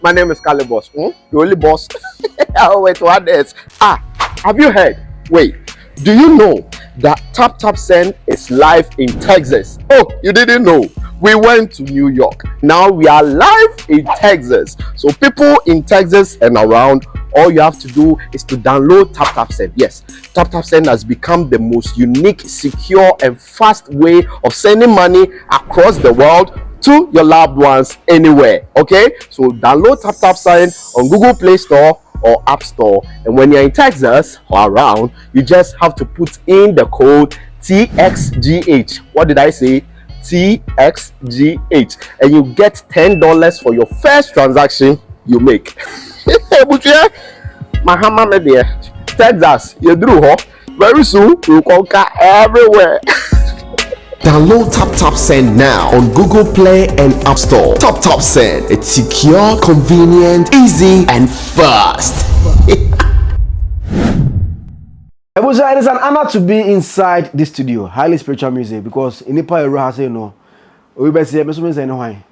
My name is Kali Boss. The only boss. Oh, wait, what else? Have you heard? Wait, do you know that Tap Tap Send is live in Texas? Oh, you didn't know? We went to New York. Now we are live in Texas. So people in Texas and around, all you have to do is to download Tap Tap Send. Yes, Tap Tap Send has become the most unique, secure, and fast way of sending money across the world to your loved ones anywhere. Okay, so download Tap Tap Send on Google Play Store or App Store, and when you're in Texas or around, you just have to put in the code TXGH. What did I say? TXGH, and you get $10 for your first transaction you make. Mahama media, Texas, you drew her. Very soon you conquer everywhere. Download Tap Tap Send now on Google Play and App Store. Tap Tap Send. It's secure, convenient, easy, and fast. It is an honor to be inside this studio, highly spiritual music, because in Nepal, you know, we say, me no why.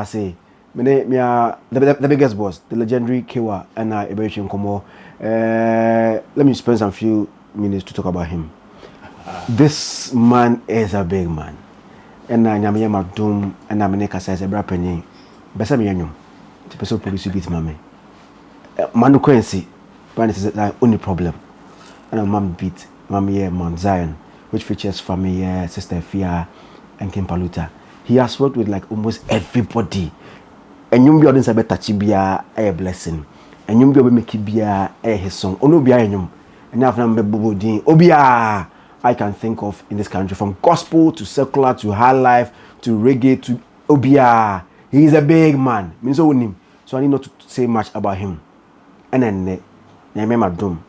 Say, me are the biggest boss, the legendary Kaywa, and I Eberishin Komo. Let me spend some few minutes to talk about him. This man is a big man, and I am a doom, and I'm a says a brapenny. Besamianum, the person produce beat mammy. Manu Quincy, but it is the only problem. And a mom beat Mammy Mount Zion, which features family, Sister Fia, and Kim Paluta. He has worked with like almost everybody. And you be audience a better chibia a blessing. And you be make bia a his song. Ono bia enyum. And after Bobo Dean, Obia I can think of in this country, from gospel to secular to high life to reggae to Obia. He is a big man. Means him. So I need not to say much about him. And then I remember Dome.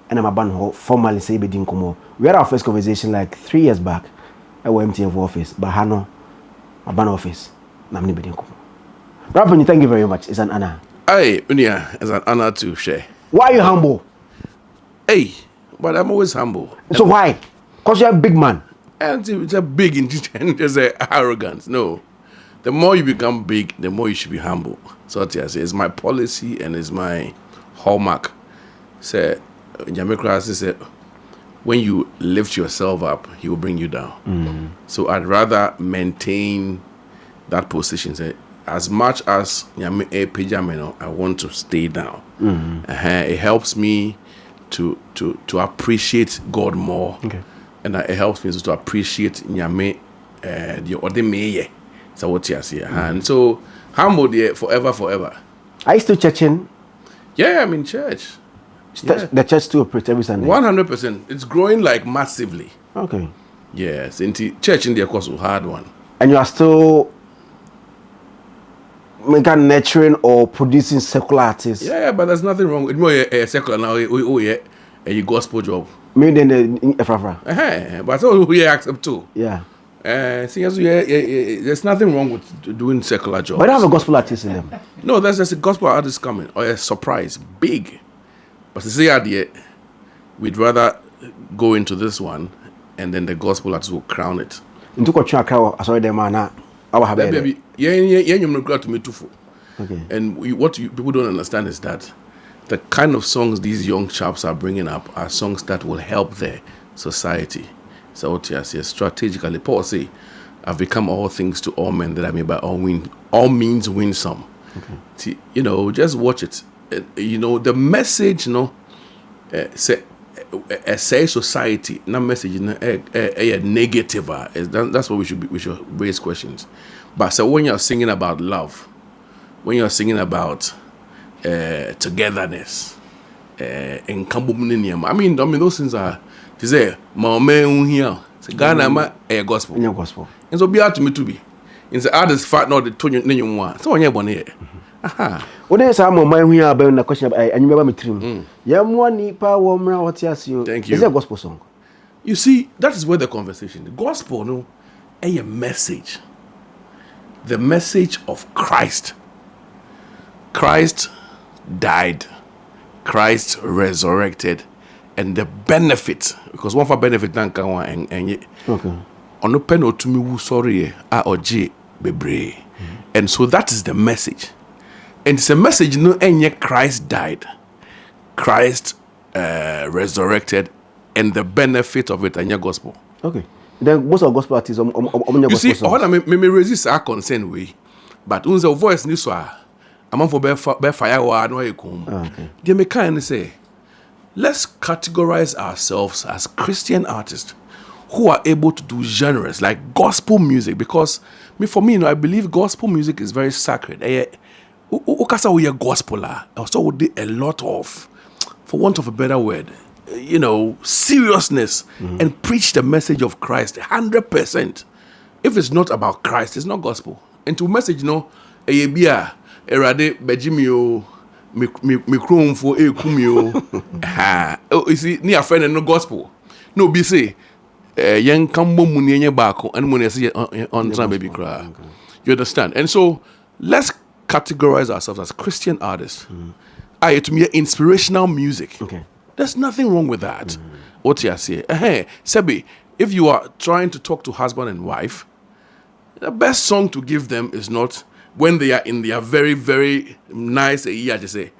And I'm a band formally say bedin komo. We had our first conversation like 3 years back. I went MTF office, but Hano, a band office. Namni bedin komo. Rapper, thank you very much. It's an honor. Hey, Unia, it's an honor to share. Why are you humble? Hey, but I'm always humble. So why? Because you're a big man. And it's a big and just arrogance. No. The more you become big, the more you should be humble. So it's my policy and it's my hallmark. Say, Jamaica said, when you lift yourself up, he will bring you down. Mm-hmm. So I'd rather maintain that position. Say, as much as I want to stay down. Mm-hmm. It helps me to appreciate God more. Okay. And it helps me to appreciate the other me. So what you say. And so humble there forever. Are you still churching? Yeah, I'm in church. Yeah. The church still operates every Sunday? 100%. It's growing like massively. Okay. Yes. Church in the course was a hard one. And you are still nurturing or producing secular artists? Yeah, but there's nothing wrong with more secular now. A gospel job. Maybe then the Efrafra. But so we accept too. Yeah. There's nothing wrong with doing secular jobs. But I have a gospel artist in them. No, there's just a gospel artist coming. Or a surprise. Big. But to say idea, we'd rather go into this one and then the gospel artist will crown it. Into Kochaka, I saw them now. Okay. And what people don't understand is that the kind of songs these young chaps are bringing up are songs that will help their society. So what you say strategically, Paul say, I've become all things to all men that I may by all means win some. Okay. Just watch it. The message, say society, not message, a negative. That's what we should raise questions. But so when you're singing about love, when you're singing about togetherness, and I mean those things are to say, my man here, Ghana, a gospel. Yeah, gospel. And so be out to me to be. In the others fat not the 21. So on your one here. Aha. What is our mind here about the question about and you remember me trim? What you thank you. It's a gospel song. You see, that is where the conversation. The gospel, a message. The message of Christ. Christ died. Christ resurrected. And the benefit, because one for benefit and okay. On the pen or to me sorry or J bebre. And so that is the message. And it's a message, no, and yet Christ died. Christ resurrected, and the benefit of it and your gospel. Okay. Then most of gospel artists you see, all I may resist our concern way, but un's voice this one, I'm for bear fire or no okay. They may kind of say, let's categorize ourselves as Christian artists who are able to do genres like gospel music, because for me, I believe gospel music is very sacred. Ukasa we a gospeler, also would do a lot of, for want of a better word, seriousness and preach the message of Christ 100%. If it's not about Christ, it's not gospel. And to message, a bia, a rade, bejimio, me chrome for a cumio. Oh, you see, near friend and no gospel. No, be say, young cambo munye bako, and when I see on some baby cry. You understand? And so, let's categorize ourselves as Christian artists. To me, inspirational music. Okay. There's nothing wrong with that. What you say? Hey, Sebi, if you are trying to talk to husband and wife, the best song to give them is not when they are in their very, very nice year. Just say,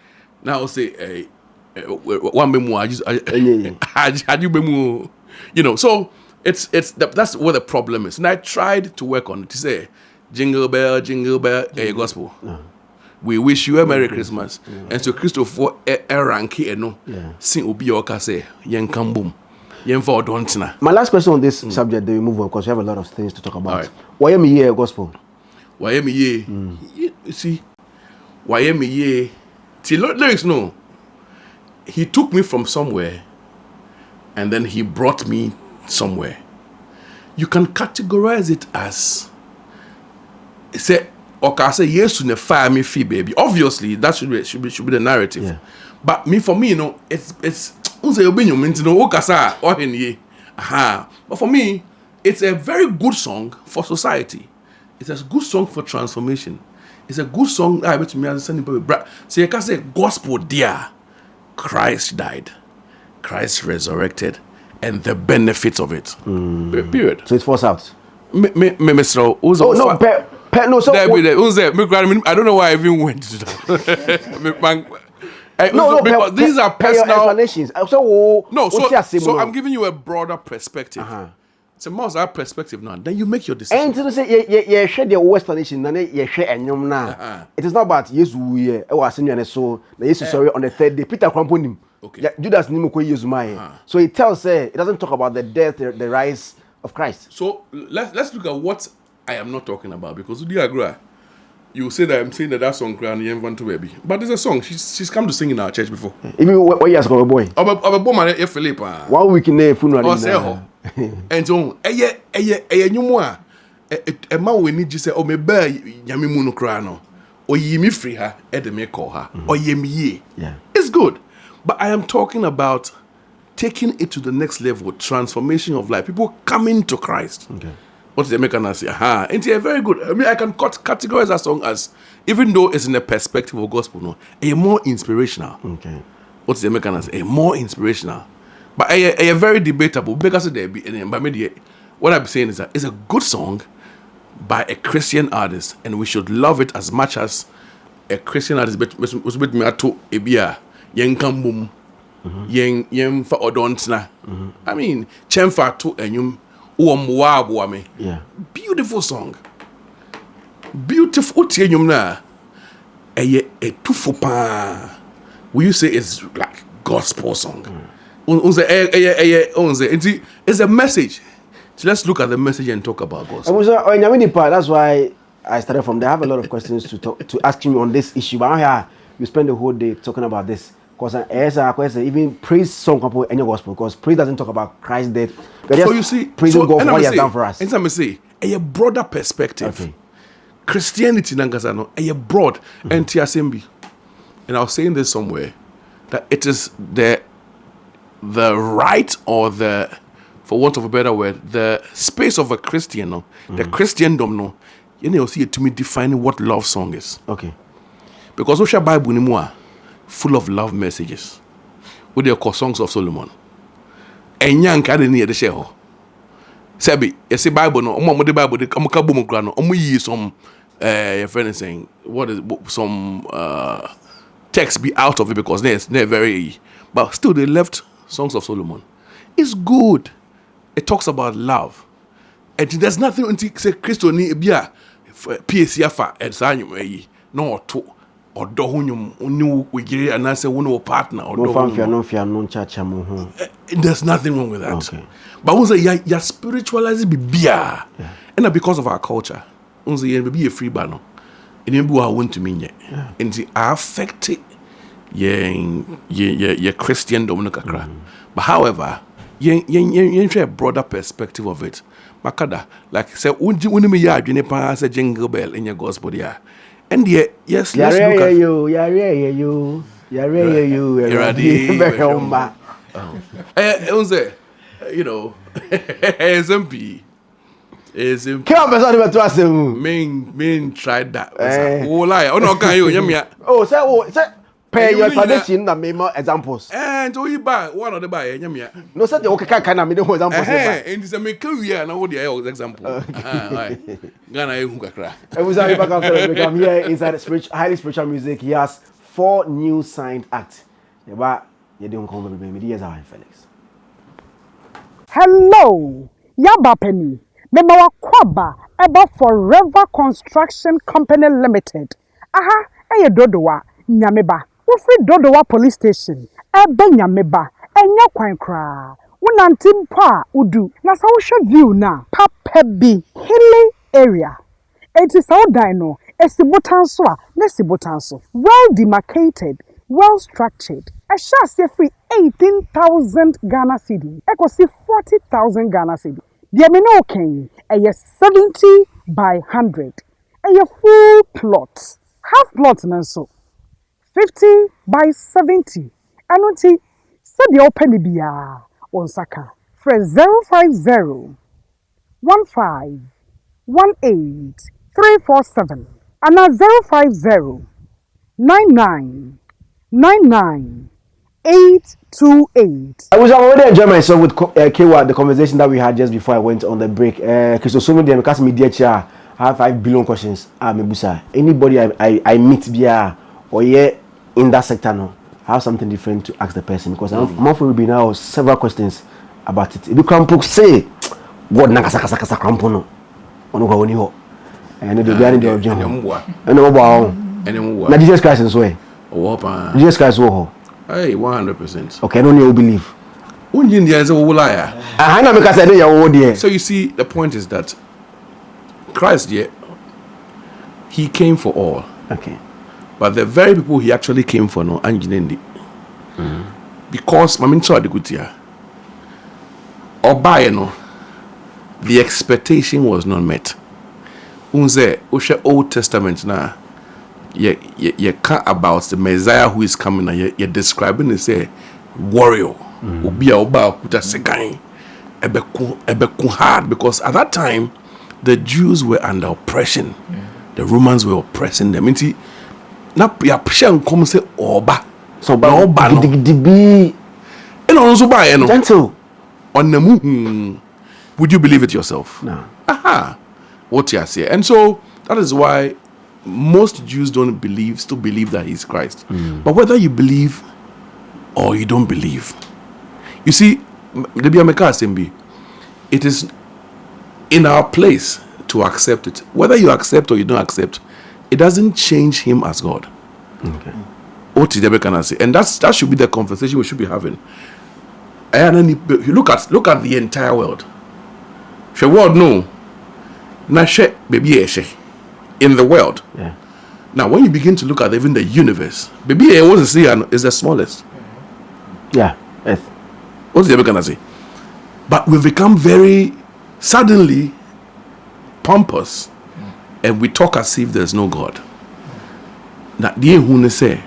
now say, one memo. So that's what the problem is. And I tried to work on it to say, jingle bell, gospel. We wish you a Merry Christmas. And so Christopher ranky eno sing obi oka say yen kambum. Yen for don'tina. My last question on this subject, then we move on because we have a lot of things to talk about. Right. Why am I here gospel? Why am I here? You see, why am I here? See, lyrics no. He took me from somewhere and then he brought me somewhere. You can categorize it as say okay, I say yes to the fire me fee, baby. Obviously, that should be the narrative. Yeah. But for me, it's But for me, it's a very good song for society. It's a good song for transformation. It's a good song. I bet me understand. So you can say gospel, dear. Christ died, Christ resurrected, and the benefits of it. Period. So it's forced out. No, so I don't know why I even went to that. Because these are personal explanations. So I'm giving you a broader perspective. It's a more perspective now. Then you make your decision. And to say, share the explanation. Then share and now. It is not about yes, we was in your soul. The Jesus sorry on the third day. Peter Cramponim. Okay. Judas Nimoko Yezumai. So it tells it doesn't talk about the death, the rise of Christ. So let's look at what I am not talking about, because you agree. You say that I'm saying that song crying you want to baby. But there's a song she's come to sing in our church before. Even what years ago, boy? Our boy man Philip. 1 week in the funeral. And so you more a man we need to say, oh me bear yami munu cry no. Or ye me free her, me call her. Or ye me ye. Yeah. It's good. But I am talking about taking it to the next level, transformation of life. People coming to Christ. Okay. What the American say? And it's very good. I mean, I can categorize that song as, even though it's in the perspective of gospel, a more inspirational. Okay. What's the American say? A more inspirational. But a very debatable. Because what I'm saying is that it's a good song by a Christian artist, and we should love it as much as a Christian artist. But was with me to ebia yen kambum yen fa odontina. I mean, chemfa to enyum. Yeah. Beautiful song. Beautiful tenyum na. A tufu pa. Will you say it's like gospel song? It's a message. So let's look at the message and talk about gospel. That's why I started from there. I have a lot of questions to ask you on this issue. But here you spend the whole day talking about this. Because even praise song couple any gospel, because praise doesn't talk about Christ's death. So you see, praising God for what He has done for us. And some say a broader perspective. Okay. Christianity nangasano a broad NTSMB. And I was saying this somewhere that it is the right, or the, for want of a better word, the space of a Christian, the Christendom, you see it to me defining what love song is. Okay. Because Osha Bible anymore. Full of love messages. With the songs of Solomon. And young caddy near the shell. Sabi, you see Bible no, the Bible, the Kamukabumo grano, ye some your friend is saying, some text be out of it because they're very, but still they left Songs of Solomon. It's good. It talks about love, and there's nothing until say Christo ni bia PCF and Sanyu no to or dohunyum unu wigiri and I say one partner or no. There's nothing wrong with that. Okay. But we say ya spiritualize be bia, and because of our culture, we say be a free banner. And you want to mean and the affected your Christian Dominica. But however, you a broader perspective of it. Makada, like say, when me ya junipa say jingle bell in your gospel, yeah. And yes, let's look at you. You know, SMP. Main tried that. Oh, lie. Oh, no, can you? Oh, say, pay your tradition, na memo examples. And so you buy one of the buy, no, say the okay kind of examples. And it's a make career now. What the example? Ghana, you crack. I was I'm here inside highly spiritual music. He has 4 new signed acts. But you don't come with me. Here's Zionfelix. Hello, Yaba Penny. Memawa kwaba eba Forever Construction Company Limited. Aha, eye dodowa nyameba. Wo free dodowa police station. Ebe nyameba. Enya kwan kra. Wonante mpo a udu. Na sa wo hwe view na papebi hilly area. Enti sa wo dan no esibotanso a na sibotanso. Well demarcated, well structured. A share free 18,000 Ghana cedi. Eko si 40,000 Ghana cedi. The amino king a 70 by 100. A full plot. Half plot nanso. 50 by 70. Anunti said the open biya on Saka. Fresh 050 15 18 347. And 050 99 99 828. I was already enjoying myself with Kaywa, the conversation that we had just before I went on the break. Because so many because media chair have 5 billion questions. Mebusa. Anybody I meet via or in that sector now have something different to ask the person because I'm will be now several questions about it. If you can say what nakasakasa krampono ono kwa oni ho. And the behind the object. And Jesus Christ is way. Jesus Christ wo. Hey, 100%. Okay, I don't know you believe. So you see, the point is that Christ, he came for all. Okay. But the very people he actually came for, no, Anjinendi. Because, the expectation was not met. Unze, Usha Old Testament na. You can't about the Messiah who is coming and you're describing it say warrior hard because at that time the Jews were under oppression. The Romans were oppressing them. Not come say oba so gentle on the moon. Would you believe it yourself? No. Aha. What you say. And so that is why most Jews still believe that he's Christ. But whether you believe or you don't believe, you see, it is in our place to accept it. Whether you accept or you don't accept, it doesn't change him as God. Okay. And that should be the conversation we should be having. And then you look at the entire world. The world no. In the world. Yeah. Now, when you begin to look at even the universe, baby, is the smallest. Yeah. Earth. What's the other gonna say? But we've become very suddenly pompous, and we talk as if there's no God. Now, the say,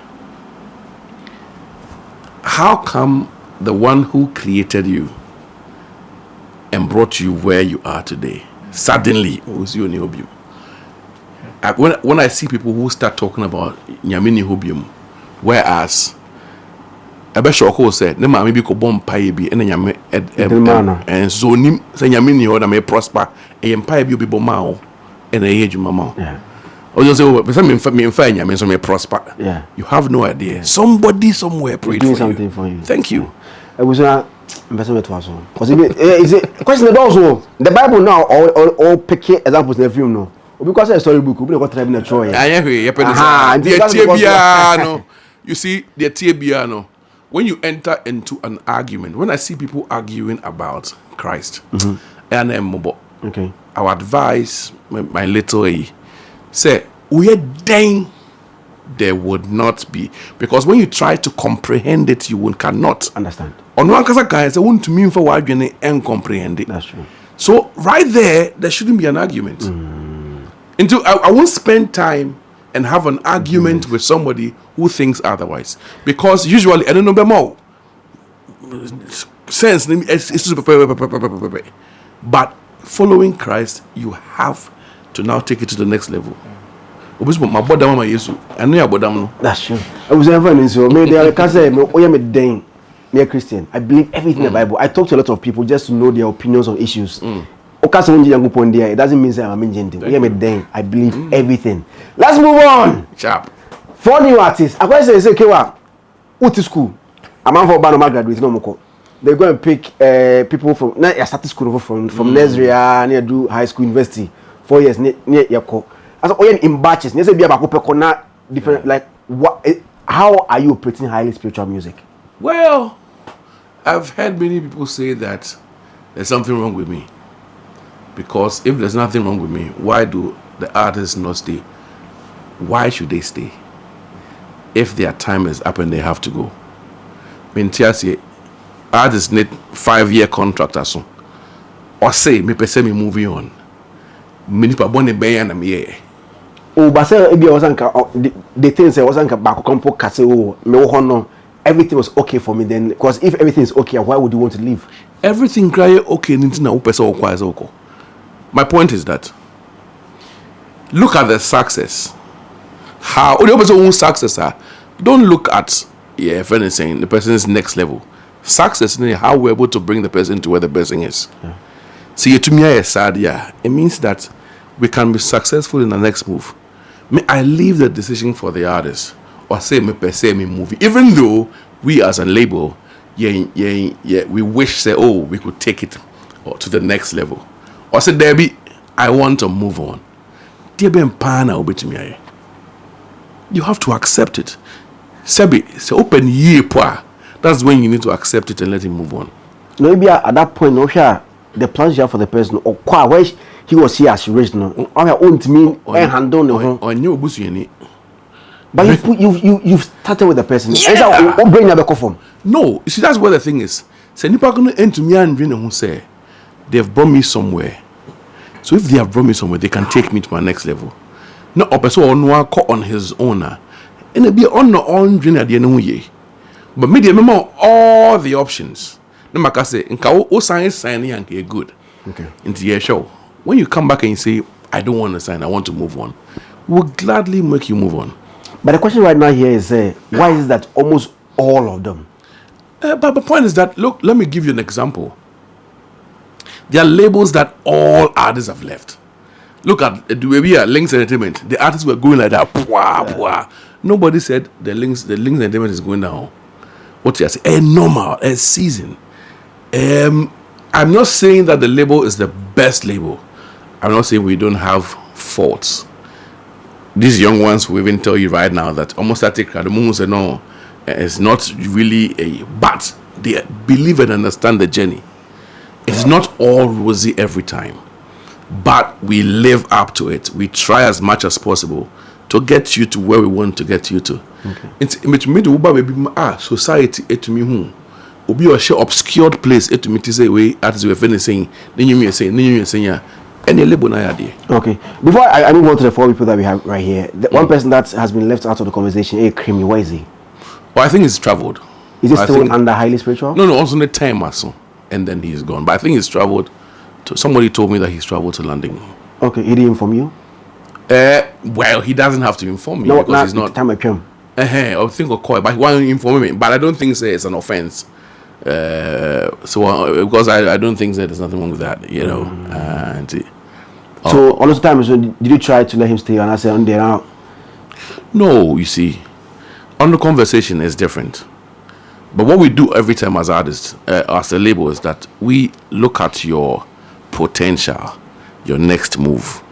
how come the one who created you and brought you where you are today suddenly was you in your when I see people who start talking about Nyamini Hobium, whereas Abeshoko said, Nema maybe ko bomb pie be and and so nim say Nyamini or may prosper, a empire be bomao and a age mama. Or just say, oh, but I mean, some prosper. Yeah. You have no idea. Yeah. Somebody somewhere prayed doing for something you. for you. Thank you. It was investment to us. Because is it question also the Bible now all pick examples in the film no. Because a storybook, we got traveling a Troy. You see, the Tiabiano. When you enter into an argument, when I see people arguing about Christ, and okay, I would advise my little A, say, we are dying. There would not be, because when you try to comprehend it, you cannot understand. On one case, guys, I want to mean for why you and comprehend it. That's true. So right there shouldn't be an argument. Until I won't spend time and have an argument with somebody who thinks otherwise, because usually I don't know more sense. But following Christ, you have to now take it to the next level. That's true. I was never in so maybe I can say me a Christian. I believe everything in the Bible. I talk to a lot of people just to know their opinions on issues. It doesn't mean I'm a I believe everything. Let's move on. Sharp. For new artists, I want to say Kaywa, what to school? I'm out for Banama graduate, no more. They're going to pick people from I started school from nursery near do high school, university, 4 years near Yako. As in batches, near be about different like what? How are you operating highly spiritual music? Well, I've heard many people say that there's something wrong with me. Because if there's nothing wrong with me, why do the artists not stay? Why should they stay? If their time is up and they have to go. I mean, artists need 5-year contract or so. Or say, me person me moving on. Many people born in Bay and I'm here. Oh, but say if you wasn't the things I wasn't back compo case oh me everything was okay for me then, because if everything is okay, why would you want to leave? Everything cry okay na upesa okwaze oko. My point is that look at the success. How the person success are. Don't look at if anything the person's next level. Success is how we're able to bring the person to where the person is. See, to me, it means that we can be successful in the next move. I leave the decision for the artist, or say me per se me movie. Even though we as a label, we wish say we could take it to the next level. Or say Debbie, I want to move on. You have to accept it. Sebi, say open ye poa. That's when you need to accept it and let him move on. Maybe at that point, no sure the plans you have for the person or where he was here as original. Or own to me and handle no. On your bush you need. But you've started with the person. Yeah. Bring the form. No, you see that's where the thing is. Say nipa gonna end to me and bring who say they've brought me somewhere. So if they have brought me somewhere, they can take me to my next level. No, a person on his owner, and it be on the own dream at the end of ye. But me remember all the options. No matter say, in sign and good. Okay. Into your show. When you come back and you say, I don't want to sign, I want to move on, we'll gladly make you move on. But the question right now here is, why is that almost all of them? But the point is that, look, let me give you an example. There are labels that all artists have left. Look at the way we are Links Entertainment. The artists were going like that. Pwah, pwah. Nobody said the Links Entertainment is going down. What you say? A normal, a season. I'm not saying that the label is the best label. I'm not saying we don't have faults. These young ones will even tell you right now that almost I take the moon say no, it's not really but they believe and understand the journey. It's not all rosy every time, but we live up to it. We try as much as possible to get you to where we want to get you to. Okay. It's me to baby society to me who obi or share obscured place to me to say we as we are saying then you saying any label na idea. Okay. Before I move on to the 4 people that we have right here, one person that has been left out of the conversation, Creamy, where is he? Well, I think he's traveled. Is it still under highly spiritual? No, also in the time or so. And then he's gone. But I think he's traveled to, somebody told me that he's traveled to London. Okay, he didn't inform you? Well, he doesn't have to inform me because he's not. Time I came. I think of call, but he won't inform me. But I don't think it's an offense. Because I don't think that there's nothing wrong with that, you know. So all the time, so did you try to let him stay and I said on there now? No, you see, on the conversation is different. But what we do every time as artists, as a label, is that we look at your potential, your next move.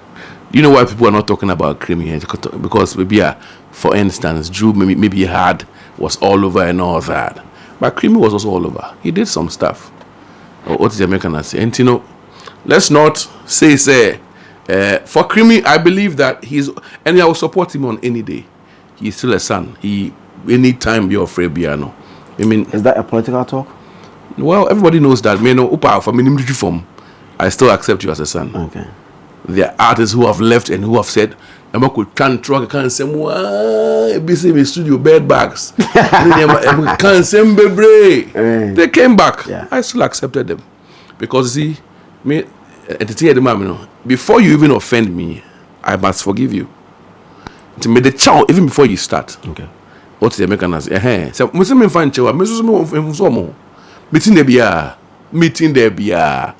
You know why people are not talking about Creamy here? Because maybe, for instance, Drew maybe was all over and all that. But Creamy was also all over. He did some stuff. What is the American say? And you know, let's not say for Creamy, I believe that and I will support him on any day. He's still a son. Anytime you're afraid, piano. I mean, is that a political talk? Well, everybody knows that. I still accept you as a son. Okay. There are artists who have left and who have said, I'm not going to can't say more. Busy studio bed bags. Can't say They came back. Yeah. I still accepted them because you see, me at the before you even offend me, I must forgive you. To make the chow even before you start. Okay. What's the American say? So, Muslim find chow. Meeting there,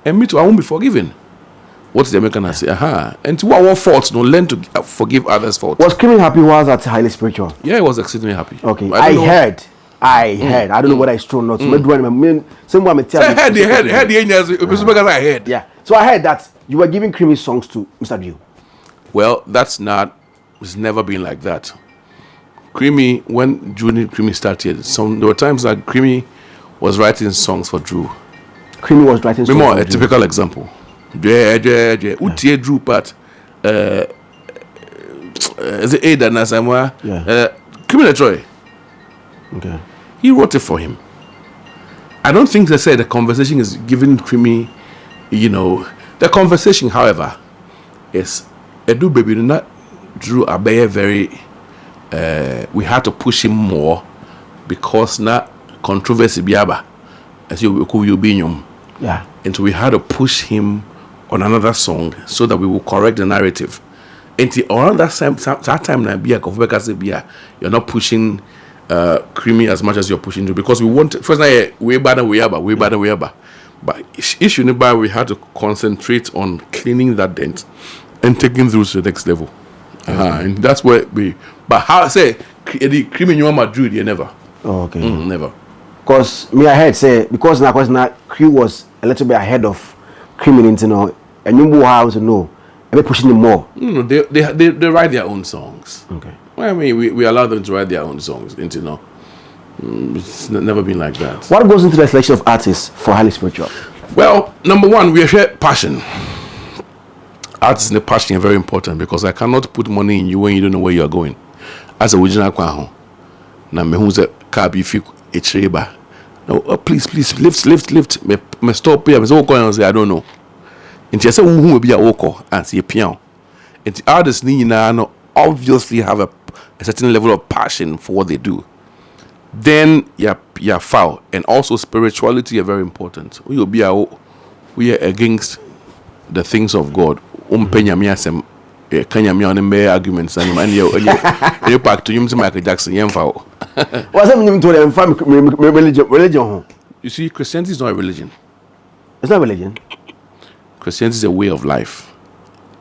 and me too. I won't be forgiven. What's the American say? And to our faults, don't learn to forgive others' faults. Was Creamy happy while at highly spiritual? Yeah, I was exceedingly happy. Okay, I heard. I don't know whether it's true or not. Someone tell me. I heard. Yeah. So I heard that you were giving Creamy songs to Mr. Drew. Well, it's never been like that. Creamy, when Creamy started, there were times that Creamy was writing songs for Drew. Creamy was writing songs for Drew. A typical example. Utie Drew part. Is it Ada Nasamwa? Yeah. Creamy Troy. Okay. He wrote it for him. I don't think they said the conversation is giving Creamy, the conversation, however, is Edu Baby not Drew Abaye very we had to push him more because na controversy biaba as you be yeah, and so we had to push him on another song so that we will correct the narrative. And around that time na bia you're not pushing Creamy as much as you're pushing Drew because we want first way better. But issue nearby we had to concentrate on cleaning that dent and taking through to the next level. And that's where but how I say Creamy you want Drew you never. Oh, okay. Never. Because me I heard say because now Crew was a little bit ahead of Creamy, and you know how to know. Are they pushing him more? They write their own songs. Okay. Well, I mean, we allow them to write their own songs. It's never been like that. What goes into the selection of artists for highly spiritual? Well, number one, we share passion. Artists and the passion are very important because I cannot put money in you when you don't know where you are going. As a original kwaho, na me who's a car be fit a treba. No, please, lift. Me stop here. Me say and say I don't know. And she say who will be a woko and see a piano. And the artists need now obviously have a certain level of passion for what they do. Then you're foul, and also spirituality are very important. We are against the things of God. Arguments and you back to you, Michael Jackson. What's happening to them? Religion? You see, Christianity is not a religion. It's not religion. Christianity is a way of life.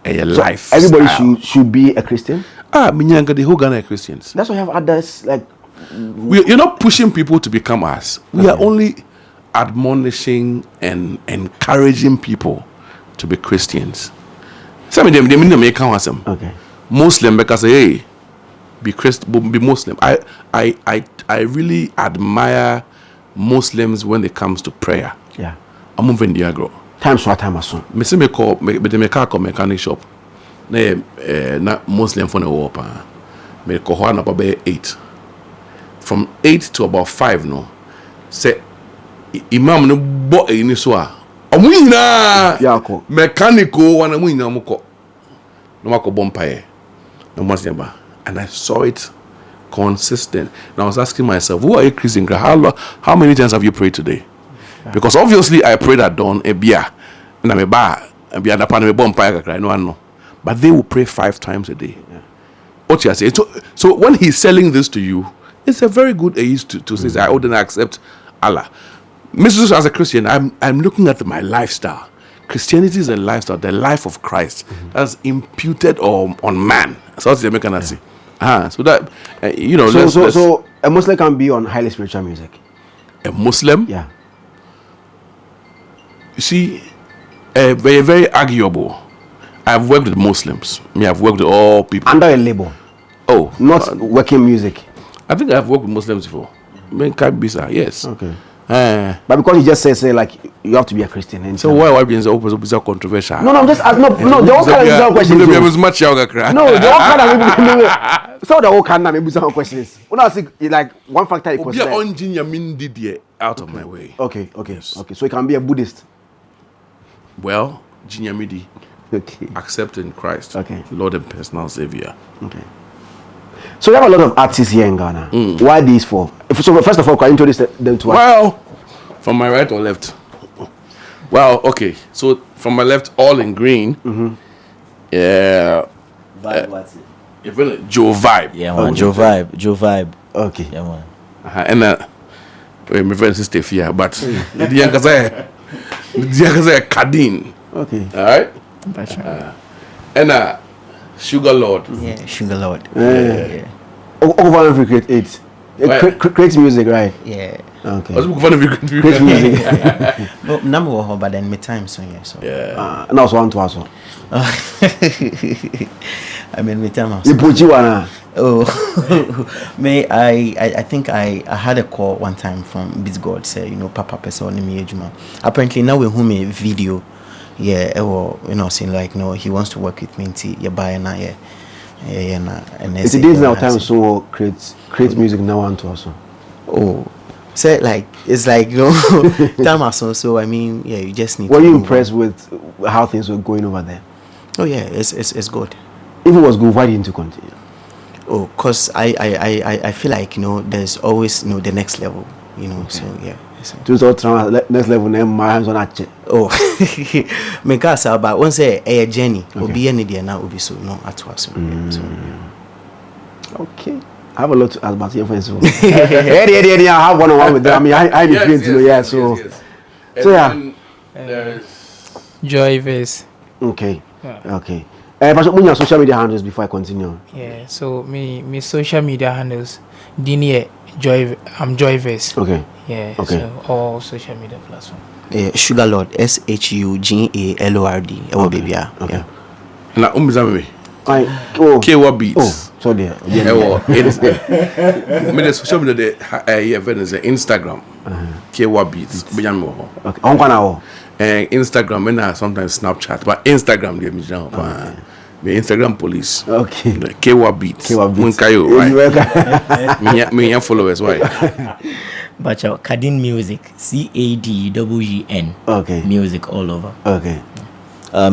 Life. Everybody should be a Christian. The whole Ghana are Christians. That's why we have others like. You're not pushing people to become us. We are only admonishing and encouraging people to be Christians. Some of them mean to make awesome. Okay. Muslim because hey, be Muslim. I really admire Muslims when it comes to prayer. Yeah. I'm moving the agro. Time soon. Me call mechanic shop. Na Muslim for the war pa. Me call one about 8. From 8 to about 5 no. Say imam no bo ini so a. Omuina. Yako. Mechanical wana muina muko. No mako bompaye. No Muslim. And I saw it consistent. And I was asking myself, who are you Christian? How many times have you prayed today? Because obviously I prayed at dawn, a beer, and I'm a bar, and be at the pan of a bonfire. No one know. But they will pray 5 times a day. Yeah. What you say? So when he's selling this to you, it's a very good age to say, I wouldn't accept Allah. Mrs. As a Christian, I'm looking at my lifestyle. Christianity is a lifestyle, the life of Christ that's imputed on man. So that's the American say. So that So a Muslim can be on highly spiritual music. A Muslim, Yeah. you see, very very arguable. I've worked with Muslims. I've worked with all people. Under a label, Oh, not working music. I think I've worked with Muslims before. Bisa, yes. Okay. Uh, But because he just says like you have to be a Christian. And so why being so controversial? No, I'm just no. The whole kind of questions. No, No, the whole kind of so the whole kind of questions. When I say like one factor equals that. Out of my way. Okay. So it can be a Buddhist. Well, Jinyamidi, Okay. accepting Christ, Okay. Lord and personal Savior. Okay. So we have a lot of artists here in Ghana. Why these four? So first of all, can you introduce them to us? Well, from my right or left? Well, okay. So from my left, all in green. Yeah. Vibe, what's it? You feel it? Joe Vibe. Yeah, man. Joe Vibe. Okay. Yeah, man. And my friend is Stefia, but the young guy Kadin. Okay. All right. And Sugar Lord. Yeah, Sugar Lord. Yeah. Over and create it. Right. Create music, right? Yeah. Okay. What's fun if you could Create music. No, number one, but then my time so yeah. So. Yeah. And also one to us. I mean, my time. You put you on. Oh, I think I had a call one time from Beats God say Papa person on me ejuma. Apparently now we home a video. Yeah, or saying like he wants to work with me. Yeah, buy na yeah. And It's a days now time so create music now and to us. Oh, so like it's like time also. So I mean, yeah, you just need. Were to you move impressed with how things were going over there? on. Oh yeah, it's good. If it was good, why didn't you continue? Oh, cause I feel like there's always the next level. So yeah. So. Next level, name my hands on that. Oh, me casa but once a journey will be any day now will be so at once. Okay. I have a lot to ask about your friends. I have one-on-one with them. I mean, I feel to know, yeah. So yeah. Joyvis. Okay. Yeah. Okay. But when your social media handles before I continue. Yeah. So me social media handles. Dini I'm Joyvis. Okay. Yeah. Okay. So all social media platforms. Sugar Lord SHUGALORD. Oh baby, yeah. Okay. Now, Kaywa Oh, Beats. so there. Me social media event is Instagram. Kaywa Beats. Okay. On kana And Instagram and sometimes Snapchat, but Instagram they me down. Me Instagram police. Okay. Kaywa Beats. Munkayo, right? Me followers, why? But Kadin Music, CADWN. Okay. Music all over. Okay.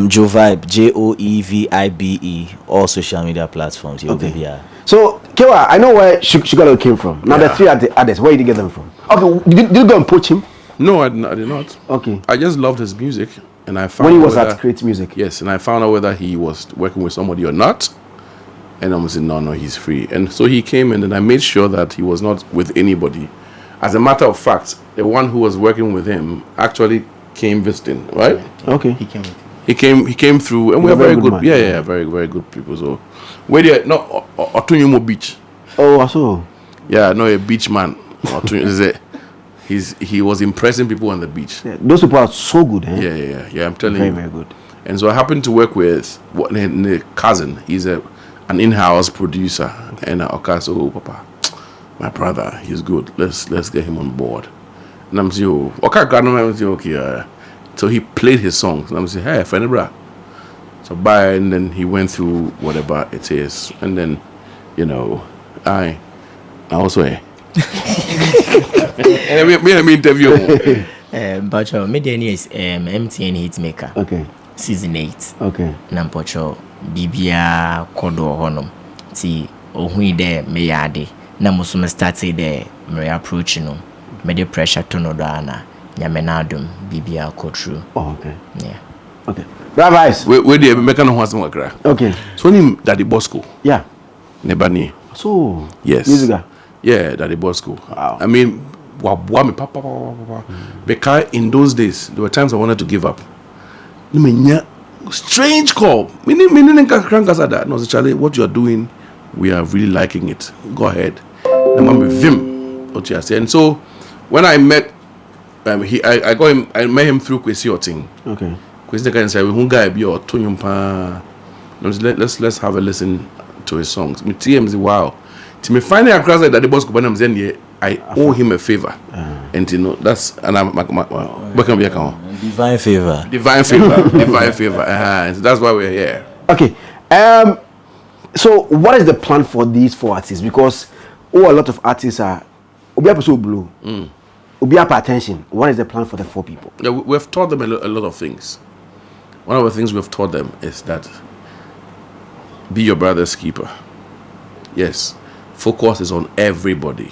Joe Vibe, JOEVIBE, all social media platforms. Okay. Yeah. So, Kaywa, I know where Sugar came from. Now, the three others, where did you get them from? Okay, did you go and poach him? No, I did not. Okay. I just loved his music, and I found When he out was whether- at Create Music? Yes, and I found out whether he was working with somebody or not. And I was saying, no, he's free. And so he came in, and I made sure that he was not with anybody. As a matter of fact, the one who was working with him actually came visiting, right? Okay. He came with He came through, and He's we're a very very good good. man. Yeah, very, very good people. So, where they no Otunyumo Beach. Oh, so. Yeah, no, a beach man. He was impressing people on the beach. Yeah, those people are so good, eh? Yeah. I'm telling Very, you. very good. And so I happened to work with a cousin. He's an in-house producer, and so Papa, my brother, he's good. Let's get him on board. And I'm saying, okay. So he played his songs, and I'm saying, hey, friend, bro. So bye, and then he went through whatever it is, and then, I also. And me interview. but media is MTN Hitmaker. Okay. Season 8. Okay. Nampocho Bibia Kodo Honum. See, ohui there me yade. Na musuma started there me approach no. Me the pressure to no dana. Nyamenadum Bibia ko true. Oh, okay. Yeah. Okay. Bravo, guys. Where the American was not cry. Okay. So him Daddy Bosco. Yeah. Nebani. So. Yes. Musica. Yeah, Daddy Bosco. Wow. I mean, because in those days there were times I wanted to give up. strange call. Meaning that. No, Charlie, what you are doing, we are really liking it. Go ahead. I'm with him. What you are saying. So when I met I got him. I met him through Kwesi Oting. Okay. Kwesi the guy said, "We guy be or let's have a listen to his songs." Me TMZ wow. To me finally across that the boss Kubanam Zen I owe him a favor. And you know that's and I'm divine favor. Divine favor. Divine favor. So that's why we're here. Okay. So what is the plan for these 4 artists? Because a lot of artists are Obi so blue. Obi pay attention. What is the plan for the 4 people? Yeah, we've taught them a lot of things. One of the things we've taught them is that be your brother's keeper. Yes, focus is on everybody.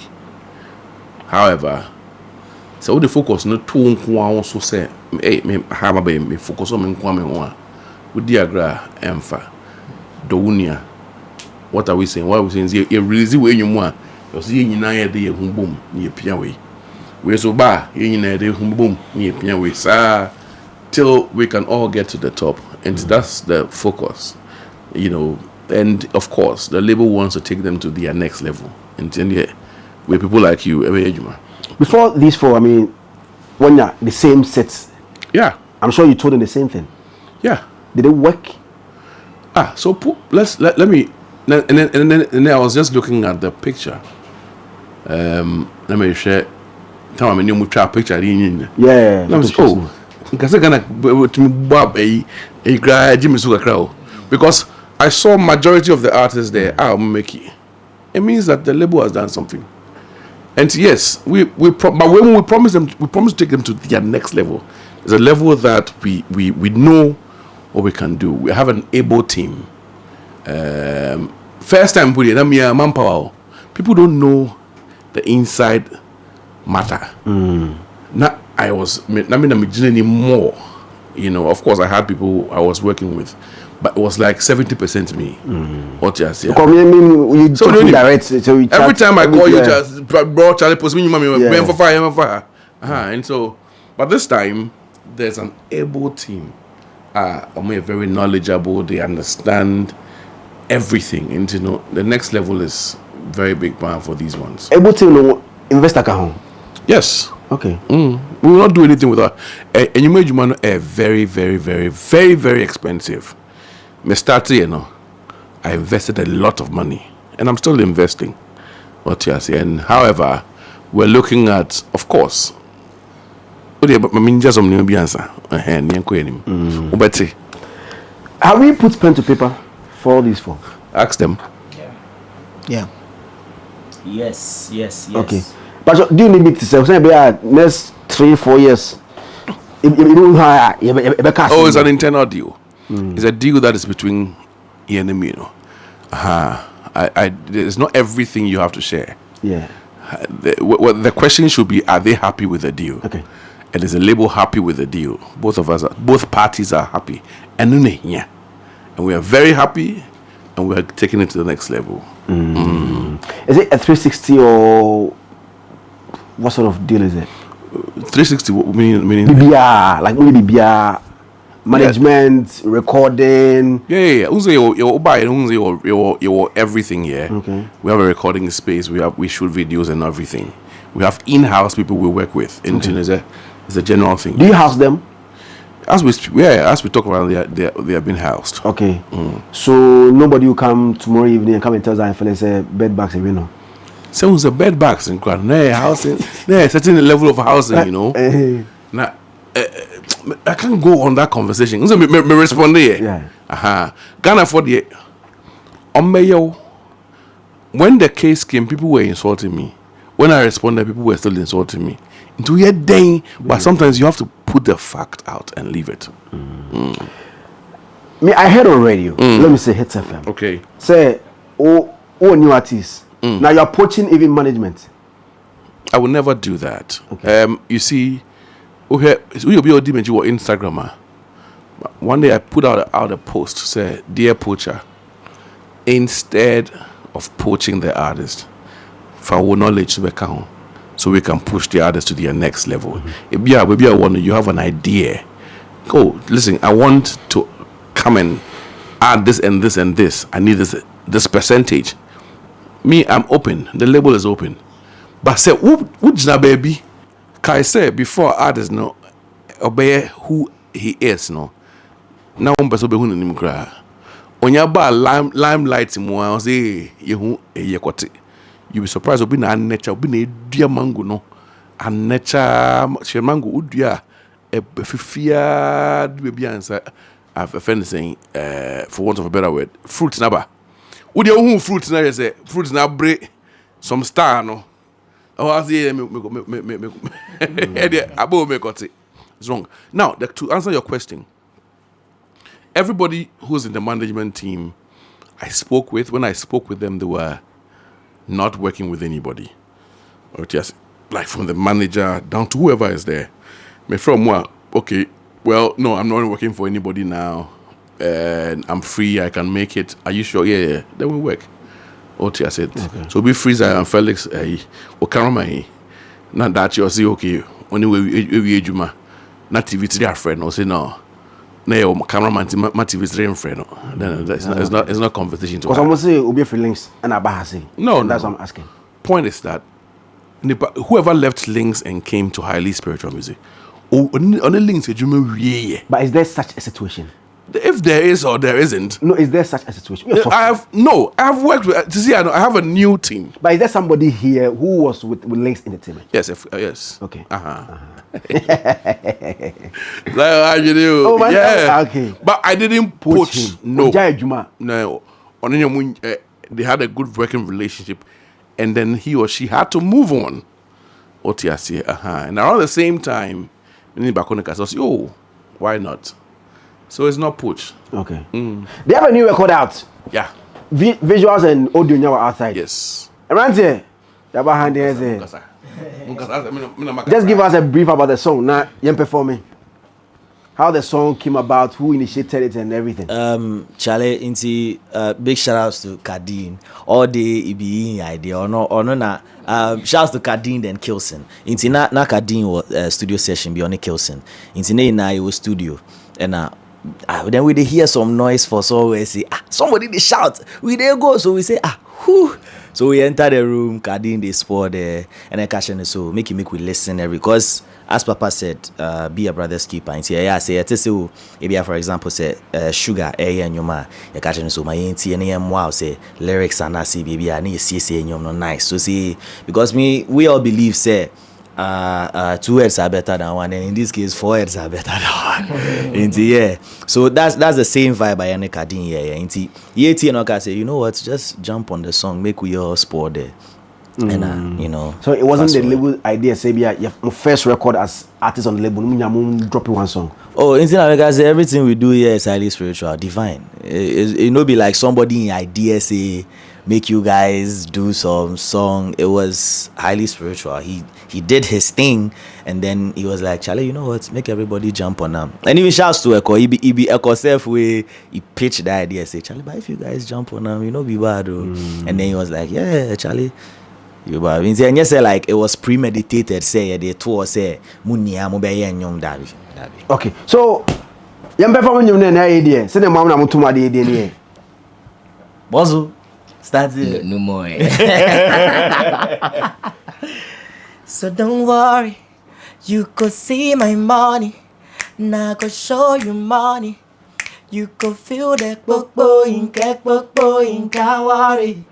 However, so the focus no too also say, hey, me focus on me one. With diagram emfa dounia. What are we saying? What are we saying? You release way you want. You see you na dey boom you pia way. We so ba you na dey boom you pia way. Sir, till we can all get to the top, and that's the focus, you know. And of course, the label wants to take them to their next level. And then with people like you, before these 4, I mean, when you're the same sets, yeah, I'm sure you told them the same thing. Yeah, did it work? So let me. And then I was just looking at the picture. Let me share. Tell me, you try picture. Yeah. Because I saw majority of the artists there. It means that the label has done something. And yes, but when we promise them, we promise to take them to their next level. It's a level that we know what we can do. We have an able team. First time put it, manpower. People don't know the inside matter. Now I'm more. You know, of course, I had people I was working with, but it was like 70% me. What you say? So every time I call you, just bro, Charlie, post me, mommy, for fire. And so, but this time there's an able team. Very knowledgeable. They understand everything, and you know the next level is very big plan for these ones. Able to invest account. Yes. Okay. We will not do anything with that. And you made your very, very, very, very, very expensive. Me started, you know, I invested a lot of money, and I'm still investing. What you are saying. However, we're looking at, of course. But I mean, just some new answer. Have we put pen to paper for all these 4? Ask them. Yeah. Yes. Okay. But do you need me to say next 3-4 years? It's an internal deal. It's a deal that is between you and me, you know. It's not everything you have to share. Yeah. The question should be: are they happy with the deal? Okay. And is the label happy with the deal? Both parties are happy, and we are very happy, and we are taking it to the next level. Is it a 360 or what sort of deal is it? 360 meaning BBR, like only BBR management, recording. Yeah. Your everything here. Okay. We have a recording space. We shoot videos and everything. We have in-house people we work with. It's a general thing. Do you house them? As we talk about, they have been housed. Okay. So nobody will come tomorrow evening and come and tell Zionfelix bed bags, you know. So it's a bed bags in crowd. Housing. Setting the level of housing, you know. Now, I can't go on that conversation. So me respond there. Yeah. Ghana for the when the case came, people were insulting me. When I responded, people were still insulting me. Into your day, but sometimes you have to put the fact out and leave it. Me, I heard on radio. Let me say Hits FM. Okay. Say, new artists. Now you're poaching even management. I will never do that. Okay. You see, you'll be on Instagram. One day I put out a post say, "Dear poacher, instead of poaching the artist, for our knowledge to become, so we can push the artist to their next level. If you have an idea, oh, listen, I want to come and add this and this and this. I need this percentage. Me, I'm open. The label is open. But say, which na baby? Kai say before artists no obey who he is no. Now one person be who nim kra. Onya ba limelight mo I say yehu yekote. You be surprised obi na nature obi na dua mango no. And nature she mango udua e fifia do be answer I've offended saying for want of a better word fruit naba. Udi who fruit na say fruit na break some star no. Oh, I see me it's wrong. Now, to answer your question, everybody who's in the management team I spoke with, when I spoke with them, they were not working with anybody. Or just like from the manager down to whoever is there. Me from what? Okay, well, no, I'm not working for anybody now. And I'm free, I can make it. Are you sure? Yeah. Then we work. What I said. Okay. So be Freestyle and Felix, or cameraman. Not that you say, okay, only we juma. Not TV three friend, or say no. No, cameraman, my TV three friend. No, it's not conversation to have. Because almost say Ubi links and Abahasi. No, that's what I'm asking. Point is that whoever left links and came to highly spiritual music, on the links, but is there such a situation? If there is or there isn't. No, is there such a situation? I have worked with, I have a new team. But is there somebody here who was with links in the team? Yes, yes. Okay. Like how you do? Oh, my yeah. God. Okay. But I didn't poach. No. No. They had a good working relationship, and then he or she had to move on. And around the same time, I said, oh, why not? So it's not poach. Okay. They have a new record out. Yeah. Visuals and audio now outside. Yes. Around here, just give us a brief about the song. Now, you're performing. How the song came about, who initiated it, and everything. Charlie, big shout outs to Kadeen. All day it be idea or no na. Shout outs to Kadeen then Kilson. Na Kadeen was studio session be on Kilson. Na it was studio and then we hear some noise for so we say somebody they shout we there go so we say who so we enter the room Kadeen they sport there and then catch so make we listen there because as Papa said be a brother's keeper and say if for example say sugar and your man you catch so my and wow say lyrics and I see baby and you see no nice so see because we all believe say 2 heads are better than one, and in this case 4 heads are better than one. So that's the same vibe by Yannick Kadeen here. And I say, you know what, just jump on the song, make we all sport there. And so it wasn't the label idea, say your first record as artist on the label, dropping one song. Oh, everything we do here is highly spiritual, divine. It no be like somebody in idea say make you guys do some song. It was highly spiritual. He did his thing, and then he was like, Charlie, you know what? Make everybody jump on them. And even shouts to Echo. He be Echo self way he pitched the idea. Say, Charlie, but if you guys jump on them, you know be bad. And then he was like, yeah, Charlie. You bad. And you say like it was premeditated. Say the two say munia mobile nyom dabi. Okay, so yam performing you na idea. Say the mama na mutuma the idea. Bozu. Start it. No more. So don't worry, you could see my money. Now I could show you money. You could feel that bobo in can't worry.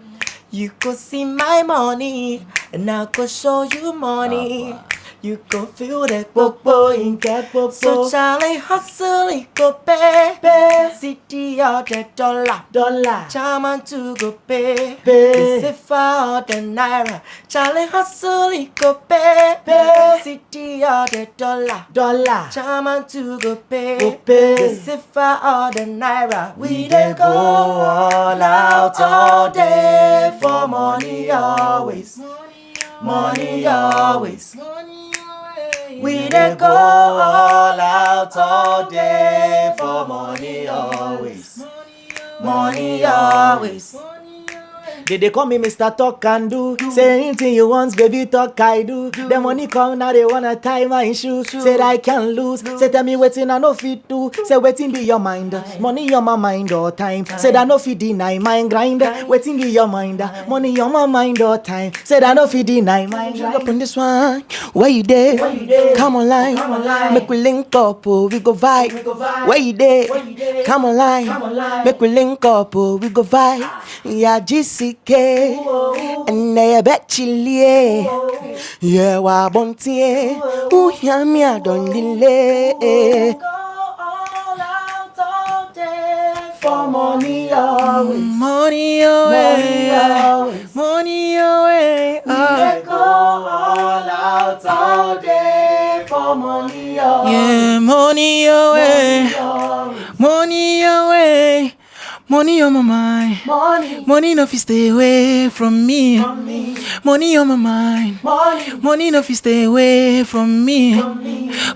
You could see my money, and I could show you money. You could feel that bobo in can't. So Charlie hustle, he go pay. City or the dollar. Chairman to go pay. If or the naira. Charlie hustle, he go pay. City or the dollar. Chairman to go pay. If or the naira. We dey go all out all day for money always. Money always. We dey go all out all day for money always. Money always. They call me Mr. Talk and Do. Say anything you want, baby, talk I do. The money come now, they wanna tie my shoe. Said I can't lose. Say tell me waiting I no fit do. Say waiting be your mind. Money on my mind all time. Said I no fit deny mind grind. Waiting be your mind. Money on my mind all time. Said I no fit deny mind grind. Up on this one. Where you there? Come online. Make we link up. Oh, we go vibe. Where you there? Come online. Make we link up. Oh, we go vibe. Yeah, GCK. And they bet chili. Yeah, wa bontie. Ooh, yeah, me, I don't delay. For money always. Money away. Money away. I go all out all day for money always. Yeah, money away. Money away. Money on my mind. Money no fi stay away from me. Money on my mind. Money no fi stay away from me.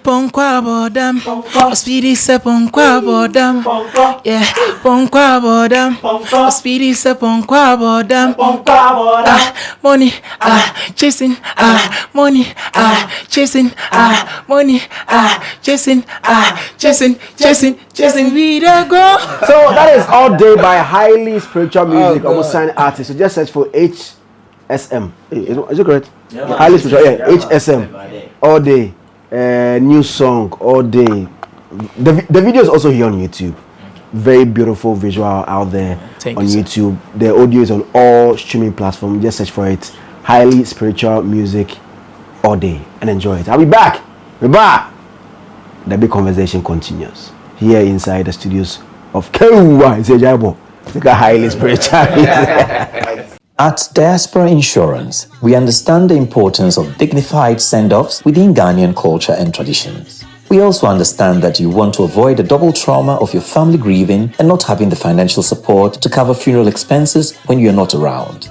Ponkwa bodam. Speedy se ponkwa bodam. Yeah, ponkwa bodam. Speedy se ponkwa bodam. Money chasing money chasing money chasing we dey go. So that is All Day by Highly Spiritual Music, almost signed artist. So just search for HSM. Is it correct? Yeah, Highly Spiritual, yeah, HSM. All Day, new song, All Day. The video is also here on YouTube. Very beautiful visual out there on YouTube. The audio is on all streaming platforms. Just search for it. Highly Spiritual Music, All Day, and enjoy it. I'll be back. We're back. The big conversation continues here inside the studios of Kaywa. It's a jabo. It's like a highly spiritual. At Diaspora Insurance, we understand the importance of dignified send-offs within Ghanaian culture and traditions. We also understand that you want to avoid the double trauma of your family grieving and not having the financial support to cover funeral expenses when you're not around.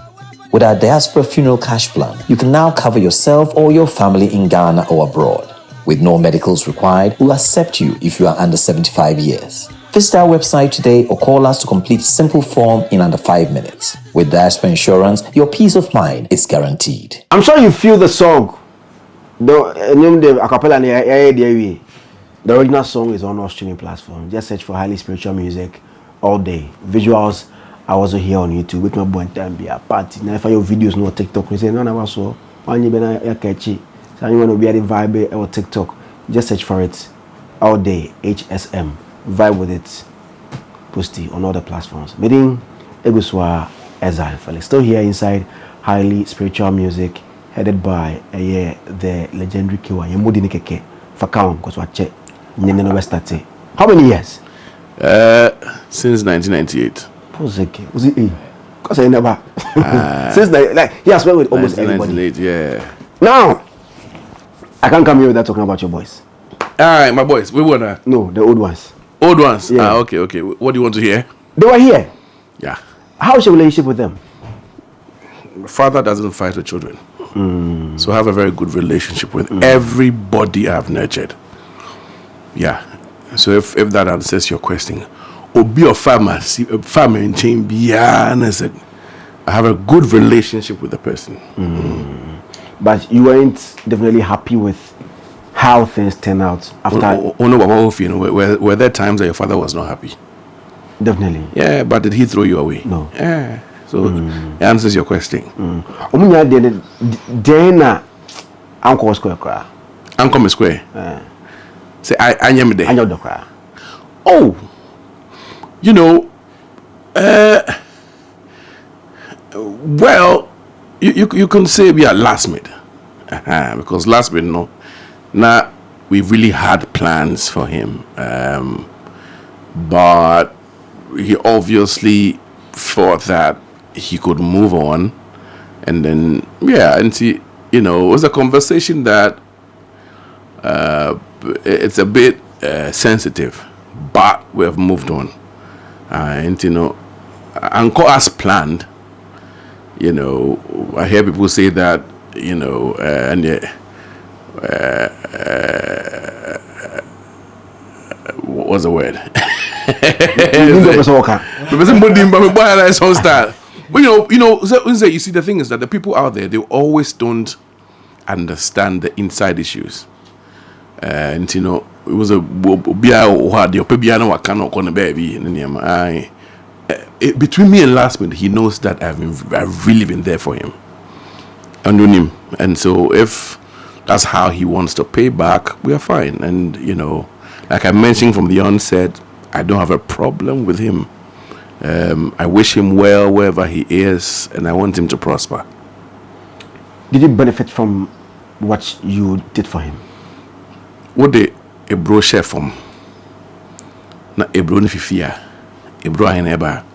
With our Diaspora Funeral Cash Plan, you can now cover yourself or your family in Ghana or abroad. With no medicals required, we'll accept you if you are under 75 years. Visit our website today or call us to complete a simple form in under 5 minutes. With Diaspora Insurance, your peace of mind is guaranteed. I'm sure you feel the song. The original song is on our streaming platform. Just search for Highly Spiritual Music, All Day. Visuals are also here on YouTube. With my boy time be a party. Now if your videos no TikTok, we say no never saw. When you been catchy. So you want to be at the vibe or TikTok, just search for it. All Day HSM. Vibe with it. Post it on all the platforms. Meeting Eguswa Zionfelix. Still here inside Highly Spiritual Music, headed by the legendary Kaywa. Yemudi Nikeke. Fakao, because we check. How many years? Since 1998. Was it because I never since like he has worked with almost everybody. Yeah. Now I can't come here without talking about your boys. Alright, my boys. We wanna No, the old ones. Old ones. Yeah. Okay. What do you want to hear? They were here. Yeah. How's your relationship with them? Father doesn't fight with children. So I have a very good relationship with everybody I've nurtured. Yeah. So if that answers your question, be a farmer in chain, I have a good relationship with the person. But you weren't definitely happy with how things turned out after. Were there times that your father was not happy? Definitely. Yeah, but did he throw you away? No. Yeah. So it answers your question. Then Uncle Square cry. Uncle Square. Say I am there. I know the cry. Oh, well, you can say we are Lasmid, because Lasmid, now we really had plans for him, but he obviously thought that he could move on, and then and see, it was a conversation that it's a bit sensitive, but we have moved on. And Uncle as planned, I hear people say that, what's the word? Well, you see, the thing is that the people out there, they always don't understand the inside issues. And it was a baby. Between me and Lasmid, he knows that I've really been there for him. And so if that's how he wants to pay back, we are fine. And like I mentioned from the onset, I don't have a problem with him. I wish him well wherever he is, and I want him to prosper. Did you benefit from what you did for him? What the Ebro share from? Na Ebro ni fifia, Ebro aheneba,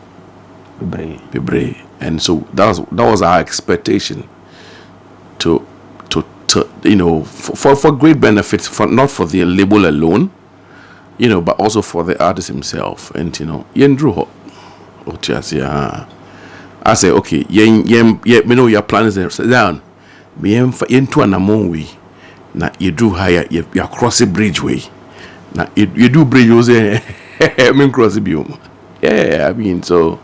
Bebre, and so that was our expectation to for great benefits, for not for the label alone, but also for the artist himself. And Yendru, I say okay, me know your plan is there. Down, me into an among we. Now you do higher, you cross the bridge way. Now you do bridge, you say, I mean cross the biome. Yeah, I mean so,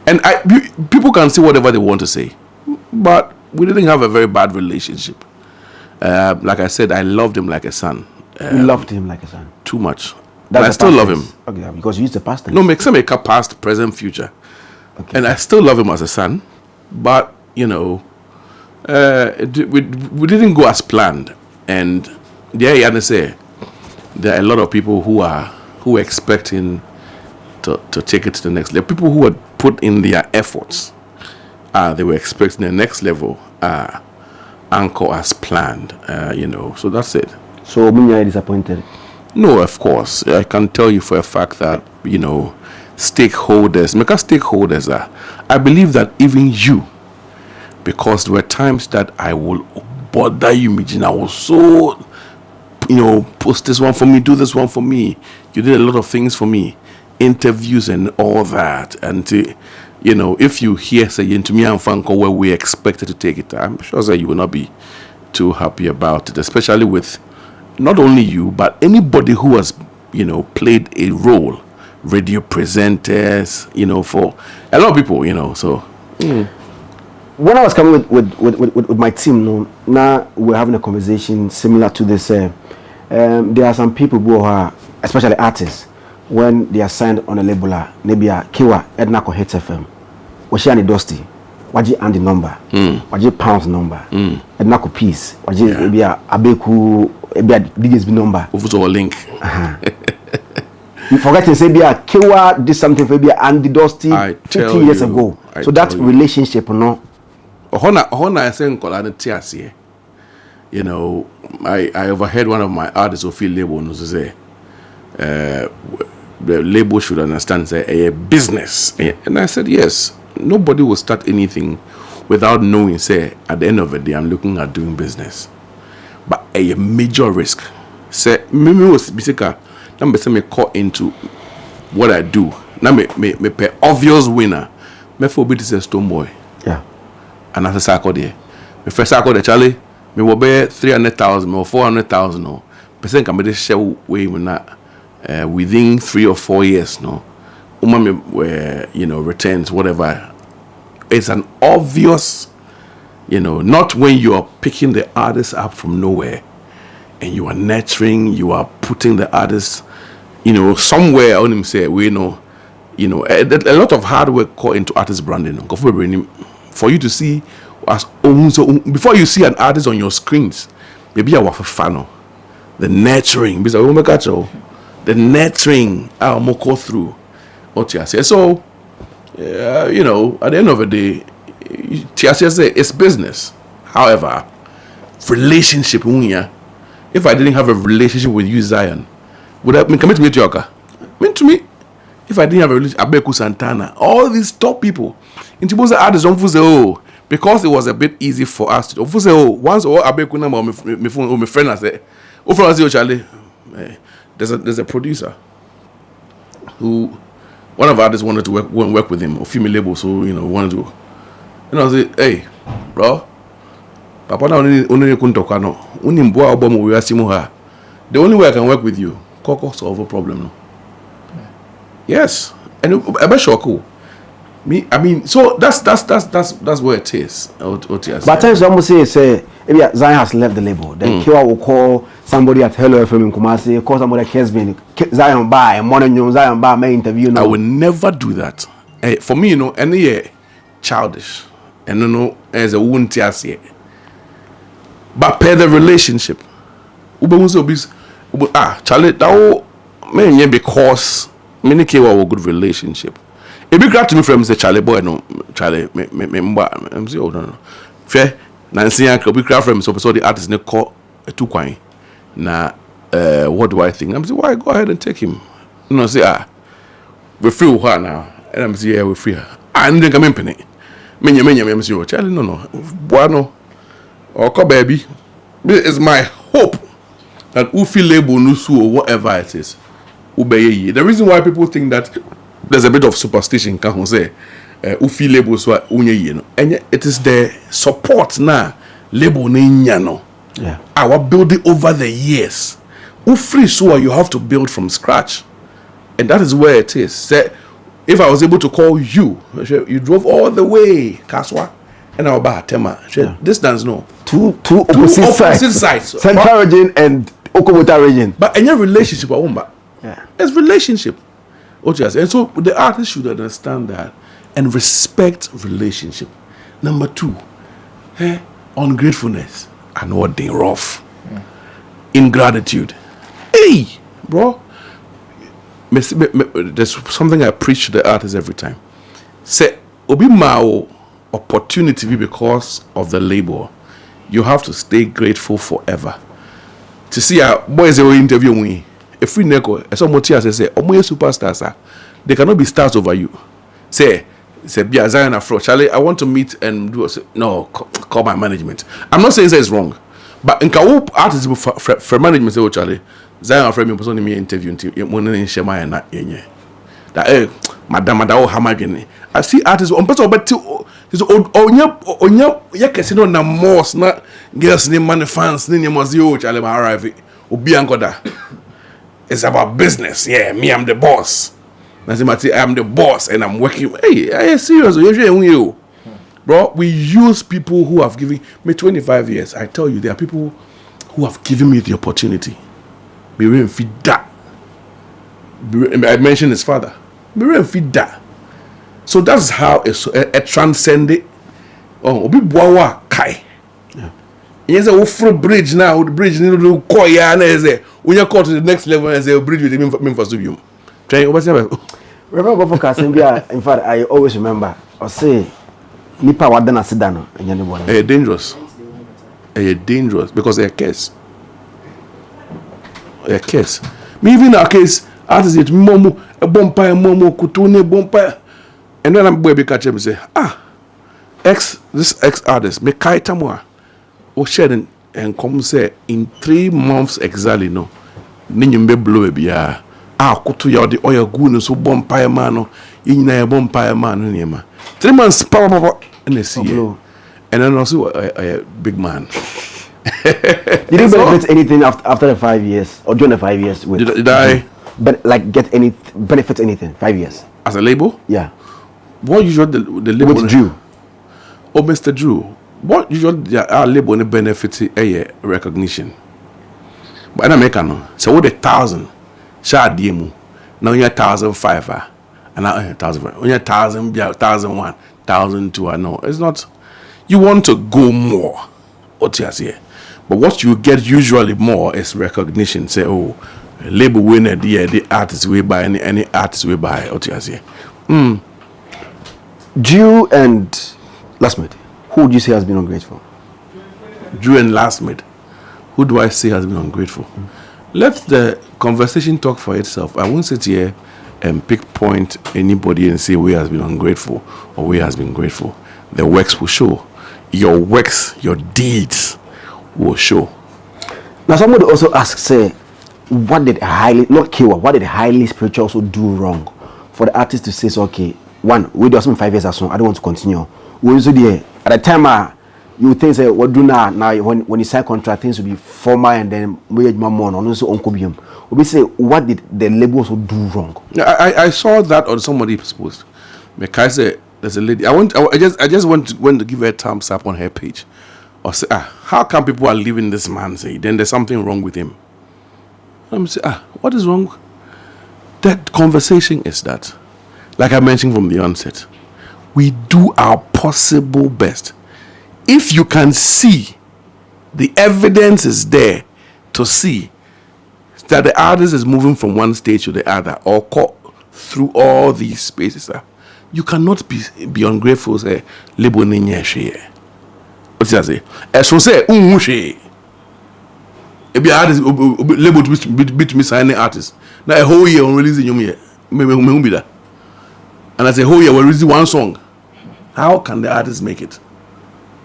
and people can say whatever they want to say, but we didn't have a very bad relationship. Like I said, I loved him like a son. You loved him like a son? Too much. But I still love him. Okay, because you used the past tense. No, make a past, present, future. Okay. And I still love him as a son. But, we didn't go as planned. And there you say, there are a lot of people who are expecting to take it to the next level. People who had put in their efforts. They were expecting the next level. Anchor as planned, so that's it. So you are disappointed? No, of course. I can tell you for a fact that, stakeholders are. I believe that even you, because there were times that I will bother you, Mijin. I was so, post this one for me, do this one for me. You did a lot of things for me, interviews and all that. And if you hear saying to me and Fanko where we expected to take it, I'm sure that you will not be too happy about it, especially with not only you, but anybody who has, played a role, radio presenters, for a lot of people, so. When I was coming with my team, now we're having a conversation similar to this. There are some people who are, especially artists, when they are signed on a label, maybe a Kaywa, Edna ko Hit FM, Washi and Dusty, Waji and the number, Waji pounds number, Edna ko Peace, Waji maybe a Abeku, maybe a DJ's number. Over a link. You forget to say, be a Kaywa did something for maybe Andy Dusty 50 years ago. So that relationship, no. I overheard one of my artists who feel label and say, the label should understand a business. And I said, yes, nobody will start anything without knowing, say, at the end of the day, I'm looking at doing business. But a major risk. Say, me was basically, number say me caught into what I do. Now me pay obvious winner. Me for be this a stone boy. Yeah. And as a circle there. Me first circle the Charlie, me will be 300,000 or 400,000 no. Person can be the share way when that within 3 or 4 years, no. Where returns, whatever. It's an obvious, not when you are picking the artist up from nowhere and you are nurturing, you are putting the artist, somewhere on him say, a lot of hard work go into artist branding. For you to see, before you see an artist on your screens, maybe I was a fan. The nurturing, the nurturing, I'll go through. What you say. So, at the end of the day, it's business. However, relationship, if I didn't have a relationship with you, Zion, would I commit to me, Joker? Mean to me, if I didn't have a relationship, Abeku Santana, all these top people, in the artists don't say, because it was a bit easy for us to say, once Abeku number, my friend, I say, Charlie, there's a producer who one of our artists wanted to work with him or female label, so wanted to, I say, hey, bro, Papa na only kuntoka no, unimboa obomo we asimu ha. The only way I can work with you, Koko solve a problem no. Yes, and I bet sure cool. I mean, so that's where it is. But times almost say maybe Zion has left the label. Then Kaywa will call somebody at Hello FM in Kumasi, call somebody at Kesbin, Zion by morning Zion by my interview. I will never do that. For me, any childish, and as a wound here. But per the relationship, Charlie, that may because many Kaywa were good relationship. It be glad to me from say Charlie boy no Charlie me I'm say oh no fair Nancy uncle be glad from so the artist ne call two kwan na what do I think I'm say why go ahead and take him say we free who now and I'm say yeah we free and then come in penny menya I'm say Charlie no bueno or call baby it's my hope that Ufi label no or whatever it is ubeye the reason why people think that there's a bit of superstition, can you say? Ufi label so unye no. And it is the support na label no. Yeah. Our building over the years. Ufri so you have to build from scratch, and that is where it is. Say, if I was able to call you, you drove all the way, Kaswa, and our bar Tema. Distance no. Two opposite sides. Central region and Okomota region. But any relationship, yeah, it's relationship. And so the artist should understand that and respect relationship. Number 2, ungratefulness and what they rough. Ingratitude. Hey, bro. There's something I preach to the artist every time. Say, obi mao opportunity be because of the labor. You have to stay grateful forever. To see a boys who interview me. If we neko, as some motias say, omoye superstars, they cannot be stars over you. Say, be Zion Afro, Charlie, I want to meet and do. No, call my management. I'm not saying it's wrong, but in Kawu artists for management say, oh Charlie, Zion Afro me person me interview until money in Shema na yenye. That madam hamagene. I see artists on person but onya yakesi no na most na girls ni man fans ni mozi oh Charlie ma arrive obi ankoda. It's about business. Yeah, me, I'm the boss. I'm the boss and I'm working. Hey, serious. You. Bro, we use people who have given me 25 years. I tell you, there are people who have given me the opportunity. I mentioned his father. So that's how a transcendent. Oh, obi buawa kai. Yes, a full bridge now. The bridge need to call ya when you call to the next level and say a bridge with him for Subium. Trying over. Remember for Casambia, in fact, I always remember or say Nipa Wadana Sidano and Yanibon. Dangerous. Dangerous because they're a case. Me even our case, artists it Momo, a bompire, Momo, Kutune, bompire. And then I'm baby catch him and say, this ex artist, me kaita moi. O sharing and come say in 3 months exactly no. Ninyumbe blow bia. Kutu ya the oil goon so bompire man in a bompire man in 3 months papa and they see and then also a big man. You didn't benefit anything after the 5 years or during the 5 years with did I but like get any benefit anything 5 years as a label? Yeah. What usually the label with Drew? Oh, Mr. Drew. What usually our label benefit a recognition. But in America no. So what 1,000 share demo. Now you're 1,500 and now 1,000. When you're 1,000, 1,001, 1,002. I know it's not. You want to go more. What you say? But what you get usually more is recognition. Say, oh, label winner, the artist we buy any artist we buy. What you say? Drew and Lasmid. Who would you say has been ungrateful? Drew and Lasmid. Who do I say has been ungrateful? Let the conversation talk for itself. I won't sit here and pick point anybody and say where has been ungrateful or where has been grateful. The works will show. Your works, your deeds will show. Now somebody also asks, say, what did highly spiritual also do wrong for the artist to say, so, okay, one, we do something 5 years or so, I don't want to continue. We also there at the time you think say what do now when you sign contract things will be formal and then we more on also uncobium. We say what did the label also do wrong? I saw that on somebody's post. Because there's a lady. I just went to give her a thumbs up on her page. Or say, how come people are leaving this man? Say, then there's something wrong with him. I'm saying, what is wrong? That conversation is that, like I mentioned from the onset, we do our possible best. If you can see, the evidence is there to see that the artist is moving from one stage to the other or through all these spaces. You cannot be ungrateful. Say, label ninya share. What does that say? As we say, share. If you artist label to me signing artist. Now a whole year on releasing you me be that. And I say whole year we're releasing one song. How can the artist make it?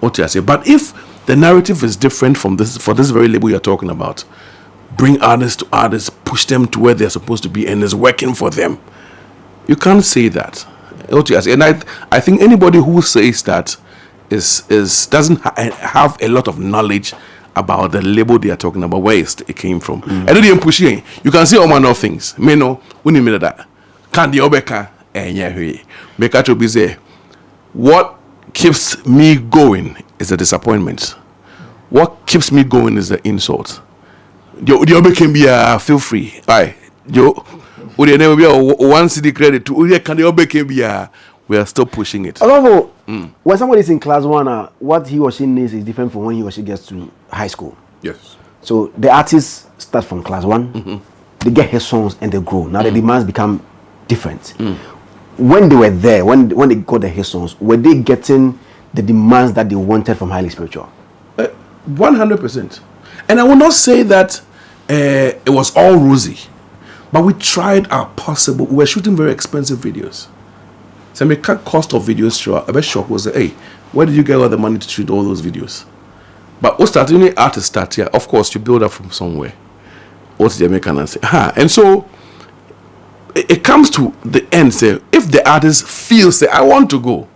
What do I say? But if the narrative is different from this, for this very label you're talking about, bring artists to artists, push them to where they're supposed to be, and is working for them. You can't say that. What do I say? And I think anybody who says that doesn't have a lot of knowledge about the label they are talking about, where it came from. And then you push in. You can see all manner of things. Me know when you mean that. Can the obeka make a be say what keeps me going is the disappointment. What keeps me going is the insult. The obeka can be feel free. Aye, Joe. Would never be one city credit to can the obeka can be we are still pushing it. Although, when somebody is in class 1, what he or she needs is different from when he or she gets to high school. Yes. So the artists start from class 1, they get hit songs and they grow. Now the demands become different. When they were there, when they got the hit songs, were they getting the demands that they wanted from highly spiritual? 100%. And I will not say that it was all rosy, but we tried our possible. We were shooting very expensive videos. So I cut cost of videos through. A bit shock was, hey, where did you get all the money to shoot all those videos? But what started when the artist start here? Of course, you build up from somewhere. What's the American and say, and so it comes to the end. Say, if the artist feels, say, I want to go,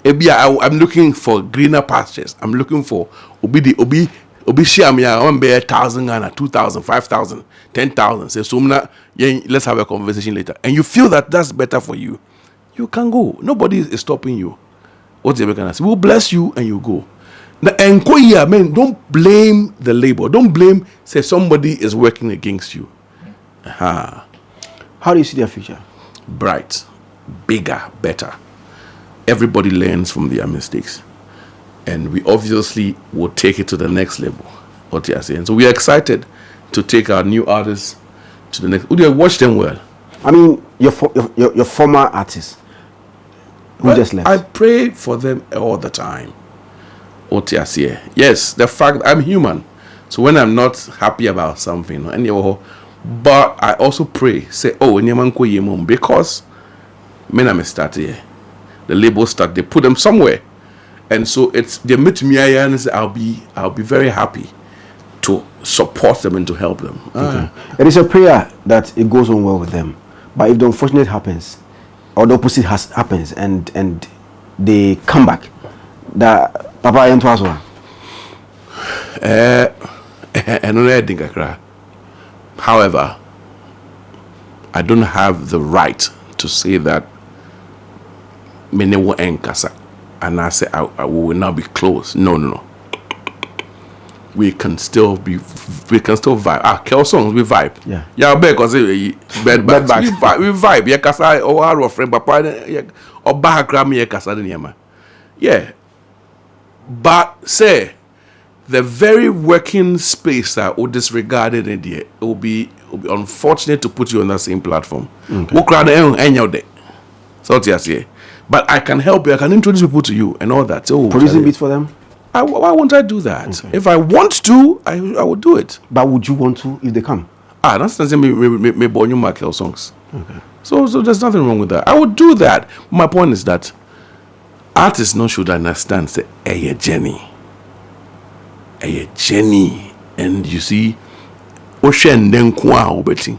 I'm looking for greener pastures. I'm looking for obi share me. I want to be 1,000 Ghana, 2,000, 5,000, 10,000. Say, so let's have a conversation later. And you feel that that's better for you. You can go. Nobody is stopping you. What's the American say? We'll bless you and you go. Now, and man, don't blame the label. Don't blame, say somebody is working against you. How do you see their future? Bright, bigger, better. Everybody learns from their mistakes. And we obviously will take it to the next level. What you are saying. So we are excited to take our new artists to the next. Would you watch them well? I mean, your former artists who just left. I pray for them all the time. Yes, the fact I'm human. So when I'm not happy about something, but I also pray, say, because when I'm started, the label stuck, they put them somewhere. And so they meet me and say, I'll be very happy to support them and to help them. Okay. It is a prayer that it goes on well with them. But if the unfortunate happens, or the opposite happens, and they come back, that Papa and Twaso. However, I don't have the right to say that many will enkasa, and I say I will not be close. No. We can still vibe. Kel songs we vibe. Yeah, because bed bags. We vibe. Yeah, kasa or our friend papa or background me kasa the yeah. But say the very working space that will disregard it in there, it will be unfortunate to put you on that same platform. What crowd day? So but I can help you. I can introduce people to you and all that. So producing beats for them. Why won't I do that? Okay. If I want to, I will do it. But would you want to if they come? That's me born you Michael songs. Okay. So there's nothing wrong with that. I would do that. My point is that artists no should understand say a journey. And you see ubeti.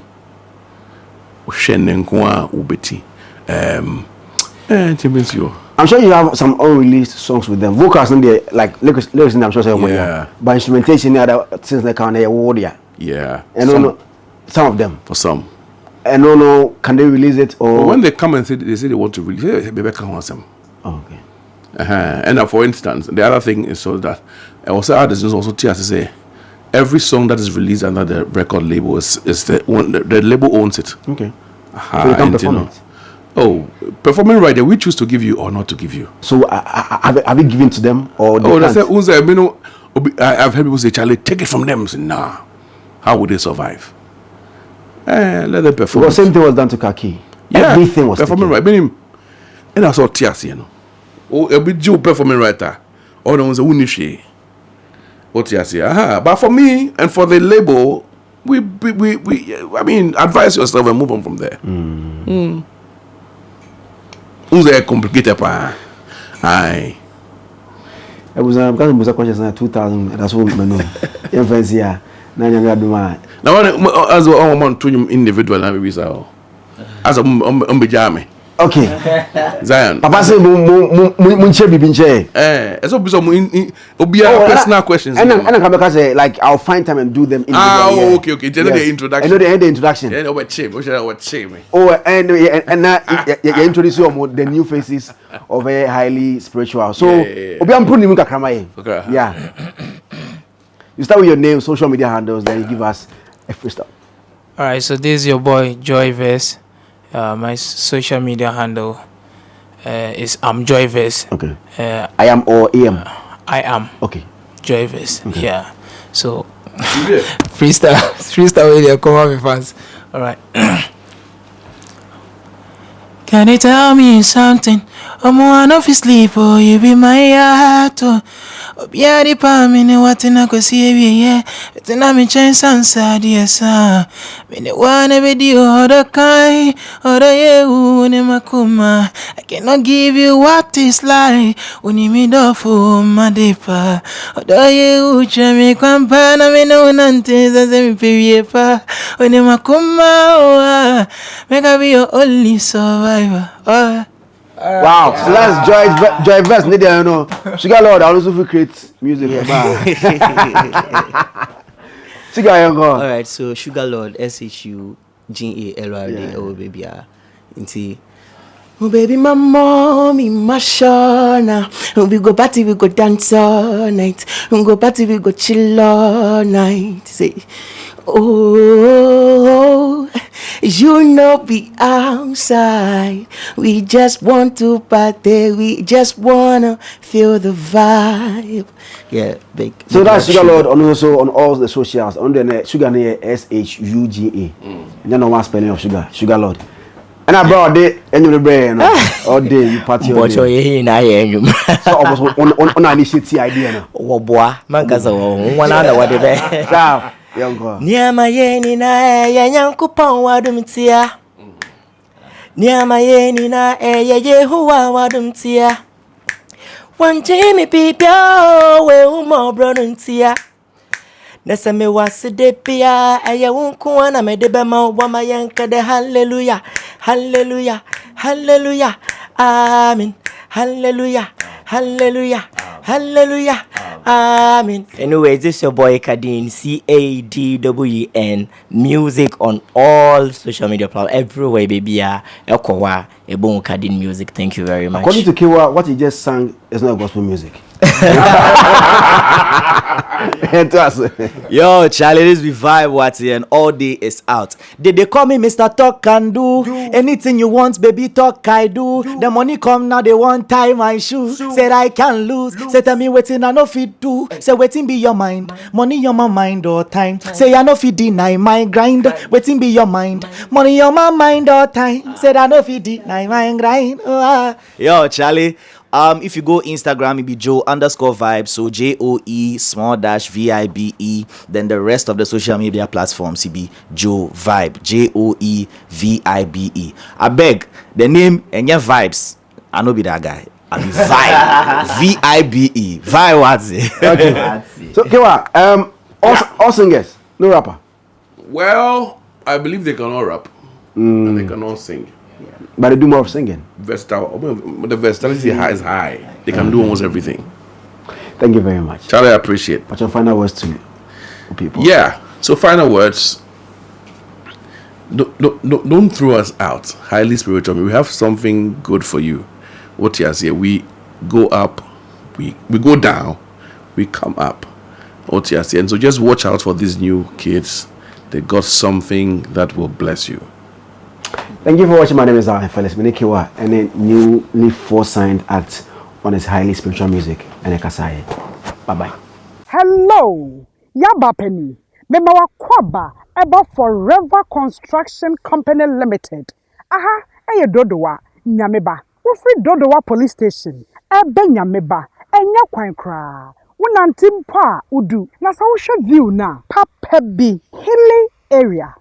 I'm sure you have some unreleased songs with them. Vocals in there, like lyrics in I'm sure say but instrumentation other things like on the yeah. And some of them. For some. And can they release it or when they come and say they want to release it, Rebecca wants them. Oh, okay. And for instance, the other thing is so that also artists also tell us to say every song that is released under the record label is the label owns it. Okay. So you can perform it. Oh, performing right there, we choose to give you or not to give you. So have you given to them or they that's it. I've heard people say, Charlie, take it from them. I say, nah. How would they survive? Let them perform. The same thing was done to Kaki. Yeah, everything was performing right. And I saw tears, you know. Oh, a bit Joe performing right there. All the ones who niche. What tears, but for me and for the label, we advise yourself and move on from there. Who's a complicated part? Aye. It was because of questions 2000. That's what we know. Influence here. Now, as a man to individual, and we say, as a umbejame. Okay. Zion. Papa say, "Munche bibinche." It's personal questions. And I come back say, like, I'll find time and do them. Okay. Just the introduction. I know the introduction. Yeah, what shame. Oh, and you introduce you the new faces of a highly spiritual. So, obi am putting Okay. Yeah. You start with your name, social media handles, then you give us a freestyle. All right, so this is your boy Joyverse. My social media handle is Joyverse. Okay. I am or AM? I am. Okay. Joyverse. Okay. Yeah. So freestyle video come on with fans. All right. Can you tell me something? I'm one of sleep, oh, you be my heart, oh. Yeah, the palm in what in a go see, yeah. It's not me chance answer, yes, me the one every day, or the kind, or the you, Nemakuma. I cannot give you what is like, when you meet off, oh, my deeper. Or the you, Jamie, Quampana, me no nantes, as a paper, when Nemakuma, make I be your only survivor. Wow, so that's Joyverse. Need you know, Sugar Lord. I also create music. Sugar Young. All right, so Sugar Lord, SHUGALRD. Oh baby, oh baby, my mommy, my shona. We go party, we go dance all night. We go party, we go chill all night. Say, oh. You know we outside. We just want to party. We just wanna feel the vibe. Yeah, big. So that's Sugar Lord also on all the socials. On the Sugar near SHUGA. You know one spelling of Sugar Lord. And I brought it and you brain all day you party all day. So almost on initiative idea. Oh boy, man, cause one other what the Niama yeni na yankupa wadumtia. Niama yeni na Yehuwa wadumtia. Wanjimi pipia we umo bronuntia. Nasa me waside pia unkuwa na medebe mawama yankade hallelujah. Hallelujah. Hallelujah. Amen. Hallelujah. Hallelujah. Hallelujah. Amen. Anyway, this is your boy Kadin, CADWN. Music on all social media platforms, everywhere, baby. Ekowa, Ebon Kadin Music. Thank you very much. According to Kaywa, what he just sang is not gospel music. Yo, Charlie, this be vibe what's here and all day is out. They call me Mr. Talk can do anything you want, baby. Talk I do. The money come now, they want tie my shoes. Said I can lose. Say tell me waiting I no fit do. Say waiting be your mind. Money on my mind all time. Say I no fit deny my grind. Waiting be your mind. Money on my mind all time. Said I no fit deny my grind. Yo, Charlie. If you go Instagram, it be Joe_vibe, so JOE_VIBE. Then the rest of the social media platforms, it be Joe Vibe, JOEVIBE. I beg the name and your vibes. I know be that guy. I be Vibe, VIBE. Vibe what's it? Okay. So Kaywa, all singers, no rapper. Well, I believe they can all rap and they can all sing. But they do more of singing. Versatile. The versatility is high. They can do almost everything. Thank you very much. Charlie, I appreciate. But your final words to people. Yeah. So final words. Don't throw us out. Highly spiritual. We have something good for you. What you say? We go up, we go down, we come up. What you say? And so just watch out for these new kids. They got something that will bless you. Thank you for watching. My name is Zionfelix, Kaywa, and a newly four-signed act on his highly spiritual music and Kasai. Bye bye. Hello, Yaba Penny. Mema Kwaba Eba Forever Construction Company Limited. Aha, eye dodowa nyameba. Wo free dodowa police station. Ebe nyameba. Enya kwan kra. Wonante mpa udu. Na sa wo hwe view na papa bi hilly area.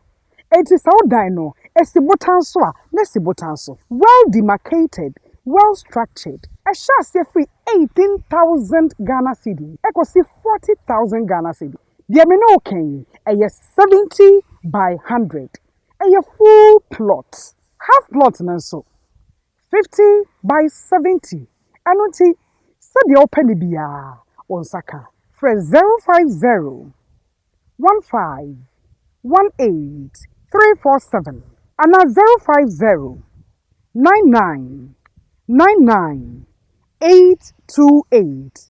It is our dino. Esibotanso a nesibotanso. Well demarcated, well structured. A share free 18,000 Ghana cedi. Eko see 40,000 Ghana cedi. The amino okay. A 70 by 100. A full plot. Half plot nanso. 50 by 70. Anoti said the open biya on Saka. Fresh 050 15 18 347 and 050 99 99 828.